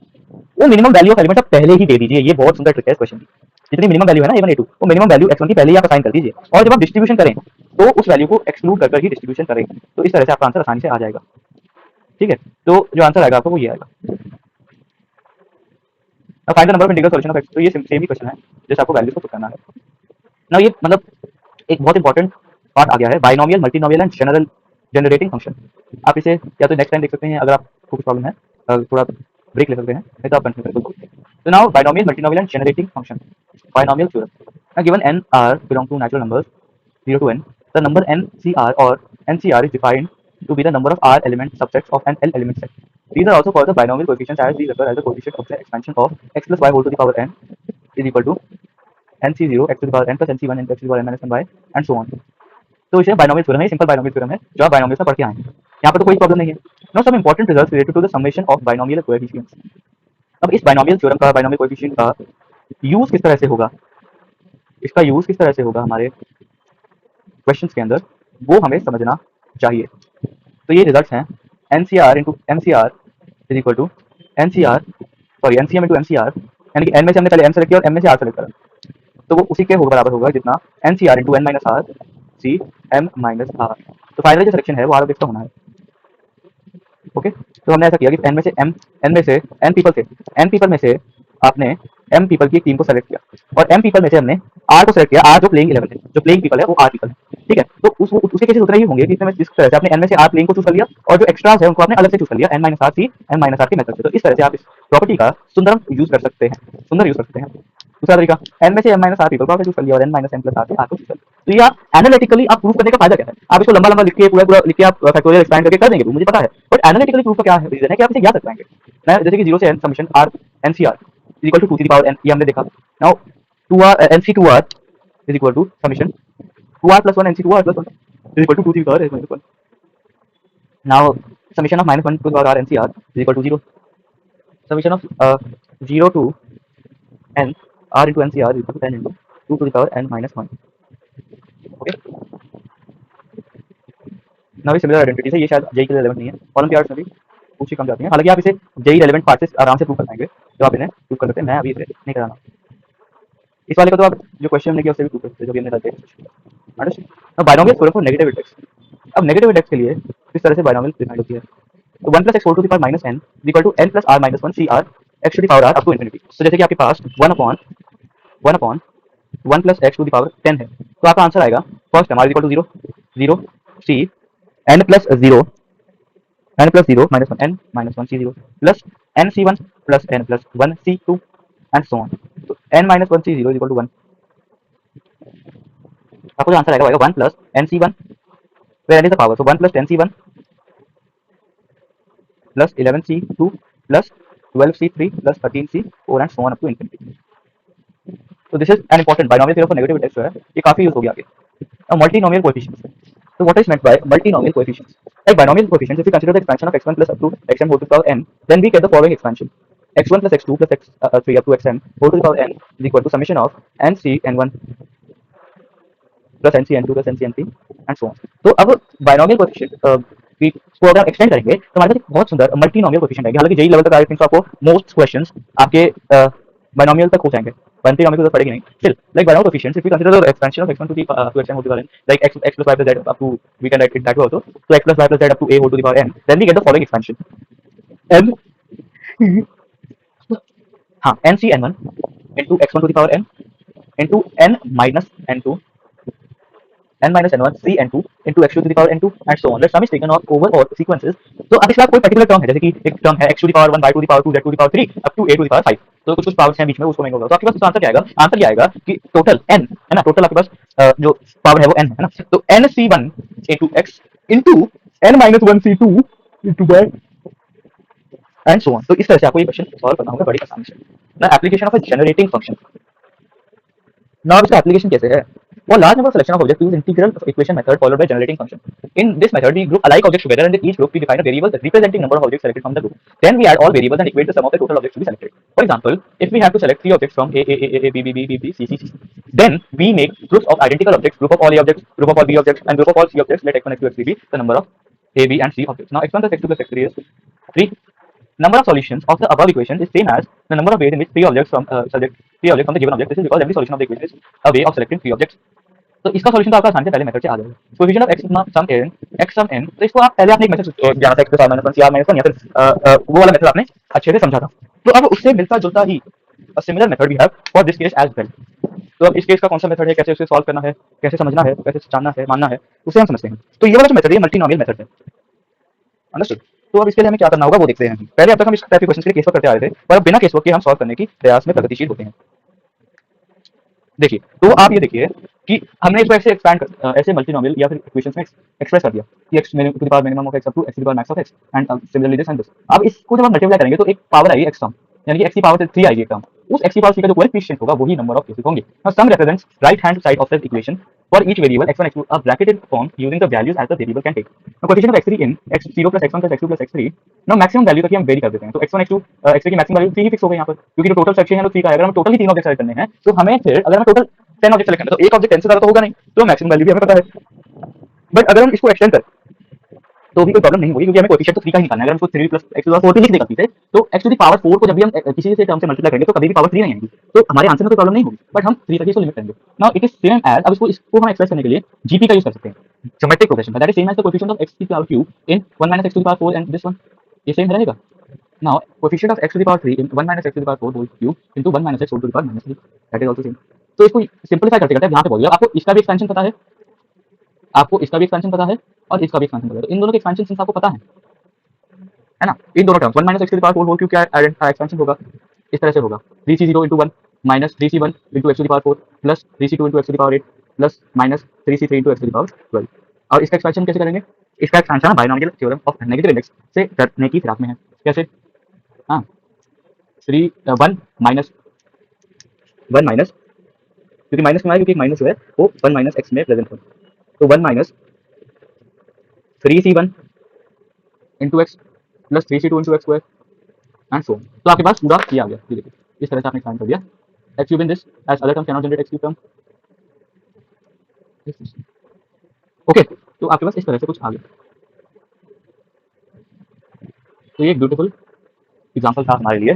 वो मिनिमम वैल्यू ऑफ एलिमेंट आप पहले ही दे दीजिए। ये बहुत सुंदर ट्रिक है इस क्वेश्चन की। जितनी मिनिमम वैल्यू है ना a1 a2, वो मिनिमम वैल्यू x1 की पहले ही आप असाइन कर दीजिए और जब आप डिस्ट्रीब्यूशन करें तो उस वैल्यू को एक्सक्लूड कर ही डिस्ट्रीब्यूशन करें। तो इस तरह से आपका आंसर आसानी से आ जाएगा। ठीक है, तो जो आंसर आएगा आपको वो ये आएगा। अब find the number of integral solution of x। तो ये सेम ही क्वेश्चन है जैसे आपको वैल्यूज को पुट करना है ना। ये मतलब एक बहुत इंपॉर्टेंट पार्ट आ गया है, binomial multinomial and general generating function. आप इसे या तो नेक्स्ट टाइम देख सकते हैं अगर आपको कुछ प्रॉब्लम है, थोड़ा ब्रेक ले सकते हैं, नहीं तो आप कंटिन्यू कर सकते हैं। तो now binomial multinomial and generating function, binomial theorem. Now given n r belong to natural numbers 0 to n, the number ncr or ncr is defined to be the number of r element subsets of an l element set. These are also called the binomial coefficients as these occur as the coefficient of the expansion of x plus y whole to the power n is equal to nc0 x to the power n plus nc1 n x to the power n minus 1 by and so on। तो इसे binomial theorem है, simple binomial theorem है जो आप binomial से पढ़ के आए हैं। यहाँ पर तो कोई प्रॉब्लम नहीं है। Now some important results related to the summation of binomial coefficients. अब इस बाइनोमियल थ्योरम का, बाइनोमियल कोएफिशिएंट का यूज किस तरह से होगा, इसका यूज किस तरह से होगा हमारे क्वेश्चंस के अंदर, वो हमें समझना चाहिए। तो ये रिजल्ट्स हैं n C r into m C r is equal to n C r sorry n C m into m C r, यानी कि एन में से हमने पहले एम सेलेक्ट किया और एम में से आर सेलेक्ट करा, तो वो उसी के होगा बराबर होगा जितना n C r into n minus r C m minus r. तो फाइनली जो सिलेक्शन है वो आर ऑफ एक्स का होना है। ओके, तो हमने ऐसा किया कि एन में से एन पीपल में से आपने एम पीपल की एक टीम को सेलेक्ट किया और एम पीपल में से हमने आर को सेलेक्ट किया। आर जो प्लेइंग 11 है, जो प्लेइंग पीपल है वो आर पीपल है। ठीक है, तो उसके केसेस उतने ही होंगे कि इसमें जिस तरह से आपने एन में से आर प्लेइंग को चूज कर लिया और जो एक्स्ट्रास है उनको आपने अलग से चूज कर लिया, n minus r C m minus r के मेथड से। तो इस तरह से आप इस प्रॉपर्टी का सुंदर यूज कर सकते हैं, सुंदर यूज कर सकते हैं। दूसरा तरीका, एन में से एम माइनस आर पीपल को आपने चूज कर लिया और n minus m plus r से आर को चूज कर लिया। तो ये आप एनालिटिकली आप प्रूव करने का फायदा क्या है, आप इसको लंबा लंबा लिख के पूरा लिख के आप फैक्टोरियल एक्सपैंड करके कर देंगे, मुझे पता है, बट एनालिटिकली प्रूफ का क्या रीजन है कि आप इसे याद रख पाएंगे। मैं जैसे कि 0 से n summation r ncr is equal to 2 to the power n, ये हमने देखा। Now 2r nc2r is equal to summation 2r plus 1 nc2r plus 1 is equal to 2 to the power n minus 1। now summation of minus 1 to the power r ncr is equal to 0। summation of 0 to n r into ncr is equal to 10 into 2 to the power n minus 1। Okay, now ये similar identities है, ये शायद JEE के लिए relevant नहीं है, Olympiads में भी पूछ ही कम जाती हैं। हालांकि आप इसे जेई रेलेवेंट पार्ट से आराम से प्रूव कर पाएंगे, तो आप इन्हें प्रूव कर सकते हैं। मैं अभी इसे नहीं कराना, इस वाले का तो आप जो क्वेश्चन हमने किया उससे भी प्रूव कर सकते हैं जो भी हमने डाल दिया। अंडरस्टैंड? अब binomial theorem for negative index. अब नेगेटिव इंडेक्स के लिए किस तरह से बाइनोमियल डिफाइन होती है, तो 1 plus x whole to the power minus n is equal to n plus r minus 1 cr x to the power r up to infinity। तो जैसे कि आपके पास 1 upon 1 plus x to the power 10 है, तो आपका आंसर आएगा first term r is equal to 0 0 c n plus 0 minus 1 n minus 1 c0 plus n c1 plus n plus 1 c2 and so on। तो n minus 1 c0 is equal to 1। आपको जो answer आएगा वो आएगा 1 plus nc1 where n is the power, so 1 plus 10c1 plus 11c2 plus 12c3 plus 13c4 and so on up to infinity। तो this is an important binomial theorem for negative index जो है ये काफी use हो गया आगे। अब multinomial coefficients, so what is meant by multinomial coefficients? Like binomial coefficients, if we consider the expansion of x1 plus up to xm whole to the power n, then we get the following expansion: x1 plus x2 plus x3 up to xm whole to the power n is equal to summation of nc n1 plus nc n2 plus nc n3 and so on। तो अब binomial coefficient को अगर आप extend करेंगे तो हमारे पास एक बहुत सुंदर मल्टीनोमियल कोएफिशिएंट आएगी। हालांकि जेई लेवल तक आई थिंक आपको मोस्ट क्वेश्चंस आपके बाइनोमियल तक हो जाएंगे, बाइनोमियल की जरूरत पड़ेगी नहीं। Still, like binomial coefficients, if we consider the expansion of x1 to the to xm whole to the power n, like x plus y plus z up to, we can write it that way also, so x plus y plus z up to a whole to the power n, then we get the following expansion: n हाँ nc n1 into x1 to the power n into n minus n2 n minus n1 c n2 into x2 to the power n2 and so on। Let sum is taken of over all sequences। तो अब इसका कोई particular term है, जैसे कि एक term है x to the power 1 y to the power 2 z to the power 3 up to a to the power 5, तो कुछ पावर्स हैं बीच में, उसको नहीं होगा। तो आपके पास इसका आंसर क्या आएगा, आंसर ये आएगा कि टोटल n है ना, टोटल आपके पास जो पावर है वो n है ना, तो nc1 a2x into n minus 1 c2 into y and so on। तो इस तरह से आपको ये क्वेश्चन सॉल्व करना होगा बड़ी आसानी से। ना application of a generating function. Now इसका application कैसे है? For large number of selection of objects, use integral equation method followed by generating function. In this method, we group alike objects together, and in each group we define a variable representing number of objects selected from the group. Then we add all variables and equate the sum of the total objects to be selected. For example, if we have to select three objects from A, B, B, C, C, then we make groups of identical objects, group of all A objects, group of all B objects, and group of all C objects. Let x1, x2, x3 be the number of A, B, and C objects. Now x1 plus x2 plus x3 is 3. Number of solutions of the above equation is same as the number of ways in which three objects from the given object. This is because every solution of the equation is a way of selecting three objects. तो इसका solution तो आपका आसान से पहले method से आ जाएगा। Coefficient of x sum n, तो इसको आप पहले आपने एक मेथड जाना था x + r - 1 cr - 1 या फिर वो वाला मेथड आपने अच्छे से समझा था। तो अब उससे मिलता जुलता ही similar method we have for this case as well. तो अब इस केस का कौन सा मेथड है, कैसे उसे सॉल्व करना है, कैसे समझना है, कैसे जानना है, मानना है, उसे हम समझते हैं। तो ये वाला जो मेथड है मल्टीनोमियल मेथड है। अंडरस्टूड। तो अब इसके लिए हमें क्या करना होगा वो देखते हैं। पहले अब तक हम इस टाइप के क्वेश्चन के लिए केस वर्क करते आ रहे थे, पर अब बिना केस वर्क के हम सॉल्व करने की प्रयास में प्रगतिशील होते हैं। देखिए, तो आप ये देखिए कि हमने इसको ऐसे एक्सपैंड ऐसे मल्टीनोमियल या फिर इक्वेशंस में एक्सप्रेस कर दिया कि x to the power minimum of x up to x to the power max of x and similarly this and this. अब इसको जब हम मल्टीप्लाई करेंगे तो एक पावर आएगी x टर्म, यानी कि x की पावर 3 आएगी एक टर्म। उस x की पावर 3 का जो कोएफिशिएंट होगा वही नंबर ऑफ केसेस होंगे। Now sum represents right hand side of the equation for each variable x1 x2 a bracketed form using the values as the variable can take। now coefficient of x3 in x0 plus x1 plus x2 plus x3। now maximum value तक हम very कर देते हैं। तो x1 x2 x3 की maximum value 3 ही fix हो गई यहां पर, क्योंकि जो टोटल सेक्शन है वो 3 का है। अगर हम टोटल ही 3 ऑब्जेक्ट सेलेक्ट करने हैं तो हमें फिर अगर हम टोटल 10 ऑब्जेक्ट सेलेक्ट करना है तो एक ऑब्जेक्ट 10 से ज्यादा तो होगा नहीं, तो मैक्सिमम वैल्यू भी हमें पता है। बट अगर हम इसको एक्सटेंड करें तो भी कोई प्रॉब्लम नहीं होगी, क्योंकि हमें कोएफिशिएंट तो 3 का ही निकालना है। अगर हम इसको 3 plus x to the power 4 भी लिख देगा पीछे, तो x टू द पावर 4 को जब भी हम किसी से टर्म से मल्टीप्लाई करेंगे तो कभी भी पावर 3 नहीं आएगी, तो हमारे आंसर में कोई प्रॉब्लम नहीं होगी। बट हम 3 तक इसको लिमिट करेंगे। Now it is same as, अब इसको हम एक्सप्रेस करने के लिए जीपी का यूज कर सकते हैं, geometric progression. That is same as the coefficient of x to the power q in 1 minus x to the power 4 and this one, ये सेम रहेगा। Now coefficient of x to the power 3 in 1 minus x to the power 4 whole cube into 1 minus x whole to the power -3, that is also same. तो इसको simplify करते करते यहां पे बोलिए आपको इसका भी एक्सपेंशन पता है, आपको इसका भी एक्सपेंशन पता है और इसका भी एक्सपेंशन पता है। तो इन दोनों के एक्सपेंशन सिंस आपको पता है ना, इन दोनों terms 1 minus x to the power 4 whole cube क्या एक्सपेंशन होगा, इस तरह से होगा 3c0 into 1 minus 3c1 into x to the power 4 plus 3c2 into x to the power 8 plus minus 3c3 into x to the power 12। और इसका expansion कैसे करेंगे? इसका expansion binomial theorem of negative index से करने की फिराक में है। कैसे? हाँ, 1 माइनस क्योंकि माइनस क्यों आया, क्योंकि माइनस जो है वो 1 माइनस एक्स में प्रेजेंट है। तो 1 minus 3c1 into x plus 3c2 into x square and so. तो आपके पास पूरा ये आ गया। ये देखिए इस तरह से आपने एक्सपेंड कर दिया x cube in this as other term can not generate x cube term. Okay, तो आपके पास इस तरह से कुछ आ गया। तो ये एक ब्यूटीफुल एग्जांपल था हमारे लिए।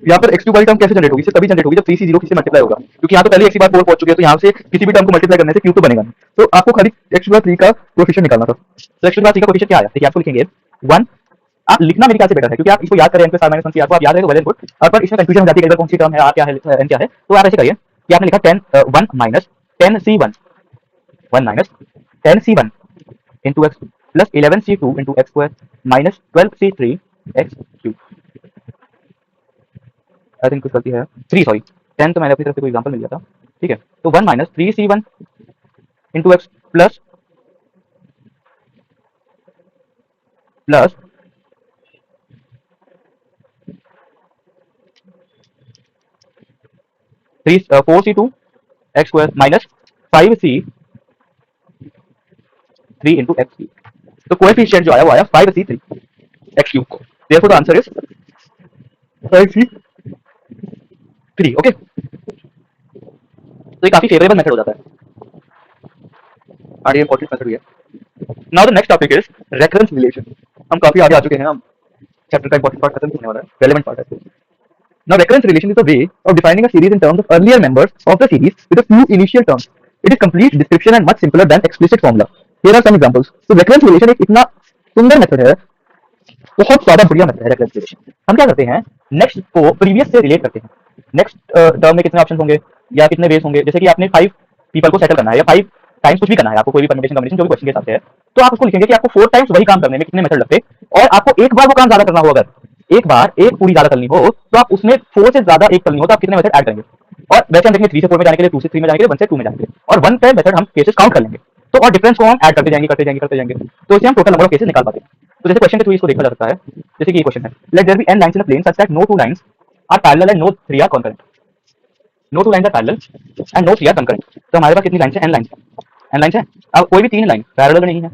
यहाँ पर x क्यूब वाली टर्म कैसे जनरेट होगी? सिर्फ तभी जनरेट होगी जब 3c0 किसी से मल्टीप्लाई होगा, क्योंकि यहाँ तो पहले x की बार 4 पहुंच चुकी है, तो यहाँ से किसी भी टर्म को मल्टीप्लाई करने से क्यूब तो बनेगा नहीं। तो आपको खाली x टू द 3 का कोएफिशिएंट निकालना था। तो x टू द 3 का कोएफिशिएंट क्या आया? देखिए आपको लिखेंगे 1। आप लिखना मेरे ख्याल से बेटर है, क्योंकि आप इसको याद करें n + r - 1 c r को आप याद रहे तो वेल एंड गुड। और पर इसमें कंफ्यूजन हो जाती है कई बार कौन सी टर्म है, r क्या है, n क्या है। तो आप ऐसे करिए कि आपने लिखा 1 minus 10c1 1 minus 10c1 into x plus 11c2 into x square minus 12c3 x cube। I think कुछ गलती है, 3 सॉरी 10 तो मैंने अपनी तरफ से कोई एग्जांपल मिल गया था, ठीक है। तो 1 minus 3c1 into x plus 4c2 x square minus 5c3 into x cube। तो कोएफिशिएंट जो आया वो आया 5c3 x cube को। Therefore the answer is 5c3। Okay, तो ये काफी फेवरेबल मेथड हो जाता है और ये इंपॉर्टेंट मेथड भी है। Now the next topic is recurrence relation. हम काफी आगे आ चुके हैं, हम चैप्टर का इंपॉर्टेंट पार्ट खत्म होने वाला है, रेलेवेंट पार्ट है। Now recurrence relation is a way of defining a series in terms of earlier members of the series with a few initial terms. It is complete description and much simpler than explicit formula. Here are some examples. So recurrence relation एक इतना सुंदर method है, बहुत ज्यादा बढ़िया method है recurrence relation। हम क्या करते हैं, नेक्स्ट को प्रीवियस से रिलेट करते हैं। नेक्स्ट टर्म में कितने ऑप्शन होंगे या कितने वेज होंगे, जैसे कि आपने 5 पीपल को सेटल करना है या 5 टाइम्स कुछ भी करना है, आपको कोई भी परम्यूटेशन कॉम्बिनेशन जो भी क्वेश्चन के हिसाब से है, तो आप उसको लिखेंगे कि आपको 4 टाइम्स वही काम करने में कितने मेथड लगते, और आपको एक बार वो काम ज्यादा करना हो, अगर एक बार एक पूरी ज्यादा करनी हो तो आप उसमें 4 से ज्यादा एक करनी हो तो आप कितने मेथड ऐड करेंगे। और वैसे हम देखेंगे 3 से 4 में जाने के लिए, 2 से 3 में जाने के लिए, 1 से 2 में जाने के लिए, और 1 पे मेथड हम केसेस काउंट कर लेंगे। तो और डिफरेंस को हम ऐड करते जाएंगे तो इससे हम टोटल नंबर ऑफ केसेस निकाल पाते हैं। तो जैसे क्वेश्चन के थ्रू इसको देखा जा सकता है। जैसे कि ये क्वेश्चन है, let there be n lines in a plane such that no two lines are parallel and no three are concurrent. No two lines are parallel and no three are concurrent. तो हमारे पास कितनी lines है? n lines है। n lines है। अब कोई भी तीन लाइन पैरेलल नहीं है,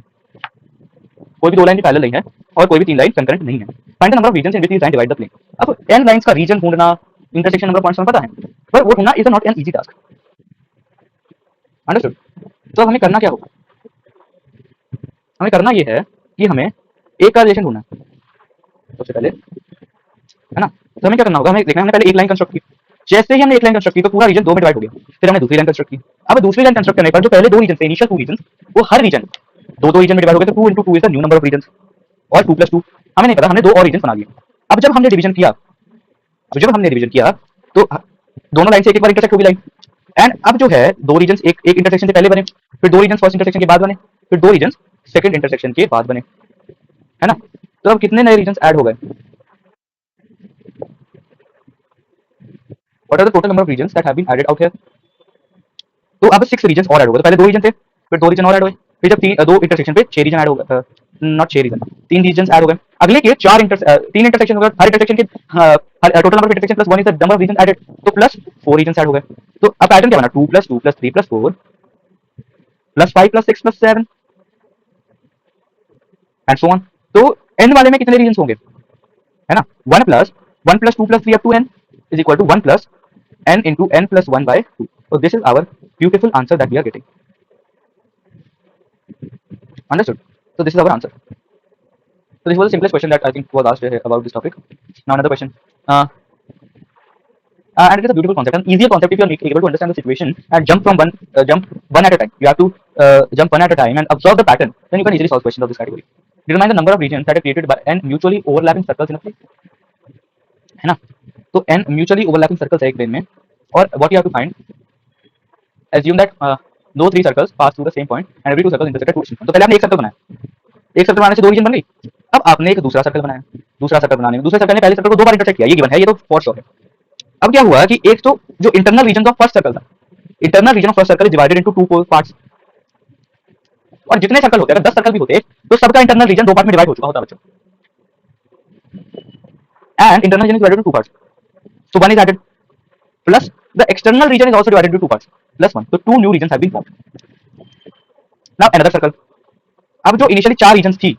कोई भी दो लाइन भी पैरेलल नहीं है, और कोई भी तीन लाइन कंकरेंट नहीं है। Find the number of regions in which this line divide the plane. अब n लाइंस का रीजन ढूंढना, इंटरसेक्शन नंबर पॉइंट्स हमें पता है, पर वो ढूंढना is not an easy task. Understood? तो हमें करना क्या होगा? हमें करना ये है कि हमें एक का रिलेशन ढूंढना है सबसे पहले, है ना? तो हमें क्या करना होगा? हमें देखना है, हमने पहले एक लाइन कंस्ट्रक्ट की। जैसे ही हमने एक लाइन कंस्ट्रक्ट की तो पूरा रीजन दो में डिवाइड हो गया। फिर हमने दूसरी लाइन कंस्ट्रक्ट की। अब दूसरी लाइन कंस्ट्रक्ट करने पर जो पहले दो रीजन थे, इनिशियल टू रीजन, वो हर रीजन दो दो रीजन में डिवाइड हो गए। तो 2 into 2 is the new number of region, और 2 + 2 हमें नहीं पता, हमने दो और रीजन बना लिए। अब जब हमने डिवीजन किया, तो दोनों लाइन से एक एक बार इंटरसेक्ट होगी लाइन। एंड अब जो है दो रीजन एक एक इंटरसेक्शन से पहले बने, फिर दो रीजन फर्स्ट इंटरसेक्शन के बाद बने, फिर दो रीजन सेकंड इंटरसेक्शन के बाद बने, है ना? तो अब कितने नए रीजन ऐड हो गए? What are the total number of region that have been added out here? तो अब 6 रीजन और ऐड हो गए। तो पहले दो रीजन थे, फिर दो रीजन और ऐड हुए, फिर जब दो इंटरसेक्शन पे 6 रीजन ऐड हो गए, नॉट 6 रीजन, 3 रीजन ऐड हो गए। अगले के 3 इंटरसेक्शन हो गए, हर इंटरसेक्शन के total number of intersection plus 1 is the number of region added, तो प्लस 4 रीजन ऐड हो गए। तो अब पैटर्न क्या बना? 2 + 2 + 3 + 4 + 5 + 6 + 7 एंड सो ऑन। तो n वाले में कितने रीजन होंगे, है ना? 1 + 2 + 3 up to n is equal to 1 + n into n + 1 by 2. So this is our beautiful answer that we are getting. Understood? So this is our answer. So this was the simplest question that I think was asked about this topic. Now another question. And it is a beautiful concept, an easier concept if you are able to understand the situation and jump one at a time. You have to jump one at a time and observe the pattern. Then you can easily solve questions of this category. Determine the number of regions that are created by n mutually overlapping circles in a plane. है ना? तो n mutually overlapping circles है एक plane में, और what you have to find, assume that no three circles pass through the same point and every two circles intersect at two distinct points. तो पहले आपने एक सर्कल बनाया, एक सर्कल बनाने से दो रीजन बन गई। अब आपने एक दूसरा सर्कल बनाया, दूसरा सर्कल बनाने में दूसरे सर्कल ने पहले सर्कल को दो बार इंटरसेक्ट किया, ये गिवन है, ये तो फॉर श्योर है। अब क्या हुआ कि एक तो जो internal region of first circle था, internal region of first circle is divided into two parts, और जितने सर्कल होते, अगर 10 सर्कल भी होते तो सबका इंटरनल रीजन दो पार्ट में डिवाइड हो चुका होता बच्चों। And internal region is divided into two parts, so one is added plus the external region is also divided into two parts plus 1, so two new regions have been formed. Now another circle. अब जो initially चार reason थी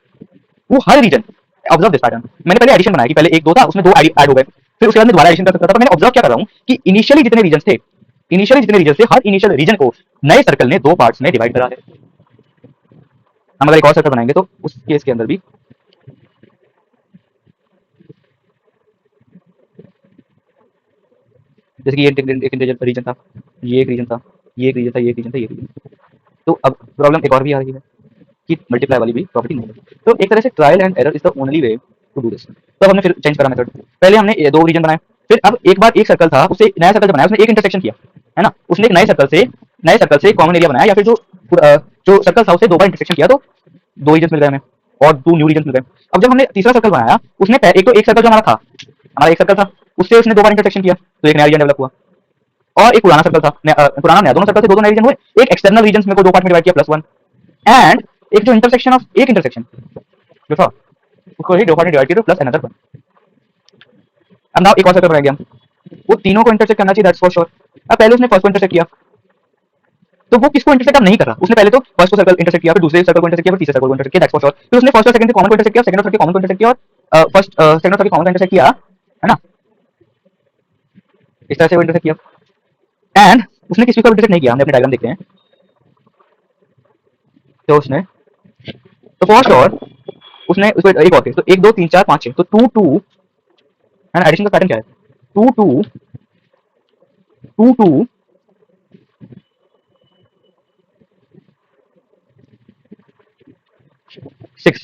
वो हर reason, observe this pattern, मैंने पहले addition बनाया कि पहले एक दो था उसमें दो ऐड हो गए, फिर उसके बाद मैं दोबारा एडिशन कर सकता था। पर मैंने ऑब्जर्व क्या कर रहा हूँ कि इनिशियली जितने रीजन थे, हर इनिशियल रीजन को नए सर्कल ने दो पार्ट्स में डिवाइड करा है। हम अगर एक और सर्कल बनाएंगे तो उस केस के अंदर भी जैसे कि एक रीजन था, ये एक रीजन था, ये एक रीजन था, ये एक रीजन था, ये एक रीजन। तो अब प्रॉब्लम एक और भी आ रही है कि मल्टीप्लाई वाली भी प्रॉपर्टी नहीं है। तो एक तरह से trial and error is the only way to do this. तो हमने फिर चेंज करा मेथड, पहले हमने ये दो रीजन बनाए, फिर अब एक बार एक सर्कल था उससे नया सर्कल बनाया, उसने एक इंटरसेक्शन किया, है ना? उसने एक नए सर्कल से कॉमन एरिया बनाया, या फिर जो सर्कल था उसे दो बार इंटरसेक्शन किया, तो दो रीजन मिल गए हमें और दो न्यू रीजन मिल गए। अब जब हमने तीसरा सर्कल बनाया, उसने एक सर्कल जो हमारा एक सर्कल था उससे उसने दो बार इंटरसेक्शन किया, तो एक नया रीजन डेवलप हुआ। और एक पुराना सर्कल था, पुराना नया, दोनों सर्कल से दो नए रीजन हुए। एक एक्सटर्नल रीजन में को दो पार्ट में डिवाइड किया +1, एंड एक जो इंटरसेक्शन ऑफ एक इंटरसेक्शन जो था उसको ही दो पार्ट में डिवाइड किया, प्लस अनदर वन। अब नाउ एक और सर्कल बनाएंगे हम, वो तीनों को इंटरसेक्ट करना चाहिए, दैट्स फॉर श्योर। अब पहले उसने फर्स्ट को इंटरसेक्ट किया, तो वो किसको इंटरसेक्ट अब नहीं कर रहा, उसने पहले तो फर्स्ट को सर्कल इंटरसेक्ट किया, फिर दूसरे सर्कल को इंटरसेक्ट किया, फिर तीसरे सर्कल को इंटरसेक्ट किया, दैट्स फॉर श्योर। फिर उसने फर्स्ट और सेकंड के कॉमन को इंटरसेक्ट किया, सेकंड और थर्ड के कॉमन को इंटरसेक्ट किया, और फर्स्ट सेकंड और थर्ड के कॉमन को इंटरसेक्ट किया, है ना? इस तरह से वो इंटरसेक्ट किया। एंड उसने किसी को इंटरसेक्ट नहीं किया, हमने अपने डायग्राम देखते हैं। तो उसने तो फॉर श्योर उसने उसको एक और केस, तो 1 2 3 4 5 6, तो 2 2, है ना? एडिशन का पैटर्न क्या है? 2 2 2 2 6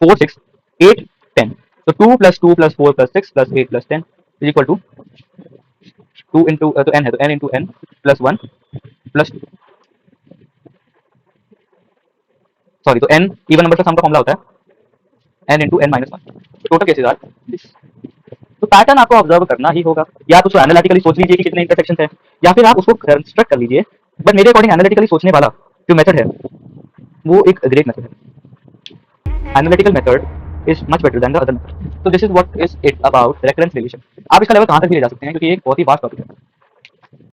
4 6 8 10, तो 2 + 2 + 4 + 6 + 8 + 10 इज इक्वल टू 2 इंटू तो n है, तो n इंटू n + 1 + सॉरी, तो n इवन नंबर का सम का फॉर्मूला होता है n into n - 1। Total cases are this. तो पैटर्न आपको ऑब्जर्व करना ही होगा, या तो उसको एनालिटिकली सोच लीजिए कि कितने इंटरसेक्शन है, या फिर आप उसको कंस्ट्रक्ट कर लीजिए। बट मेरे अकॉर्डिंग एनालिटिकली सोचने वाला जो मेथड है वो एक ग्रेट मेथड है। Analytical method is much better than the other method. तो this is what is it about recurrence relation. आप इसका लेवल कहाँ तक भी ले जा सकते हैं, क्योंकि ये एक बहुत ही वास्ट टॉपिक है।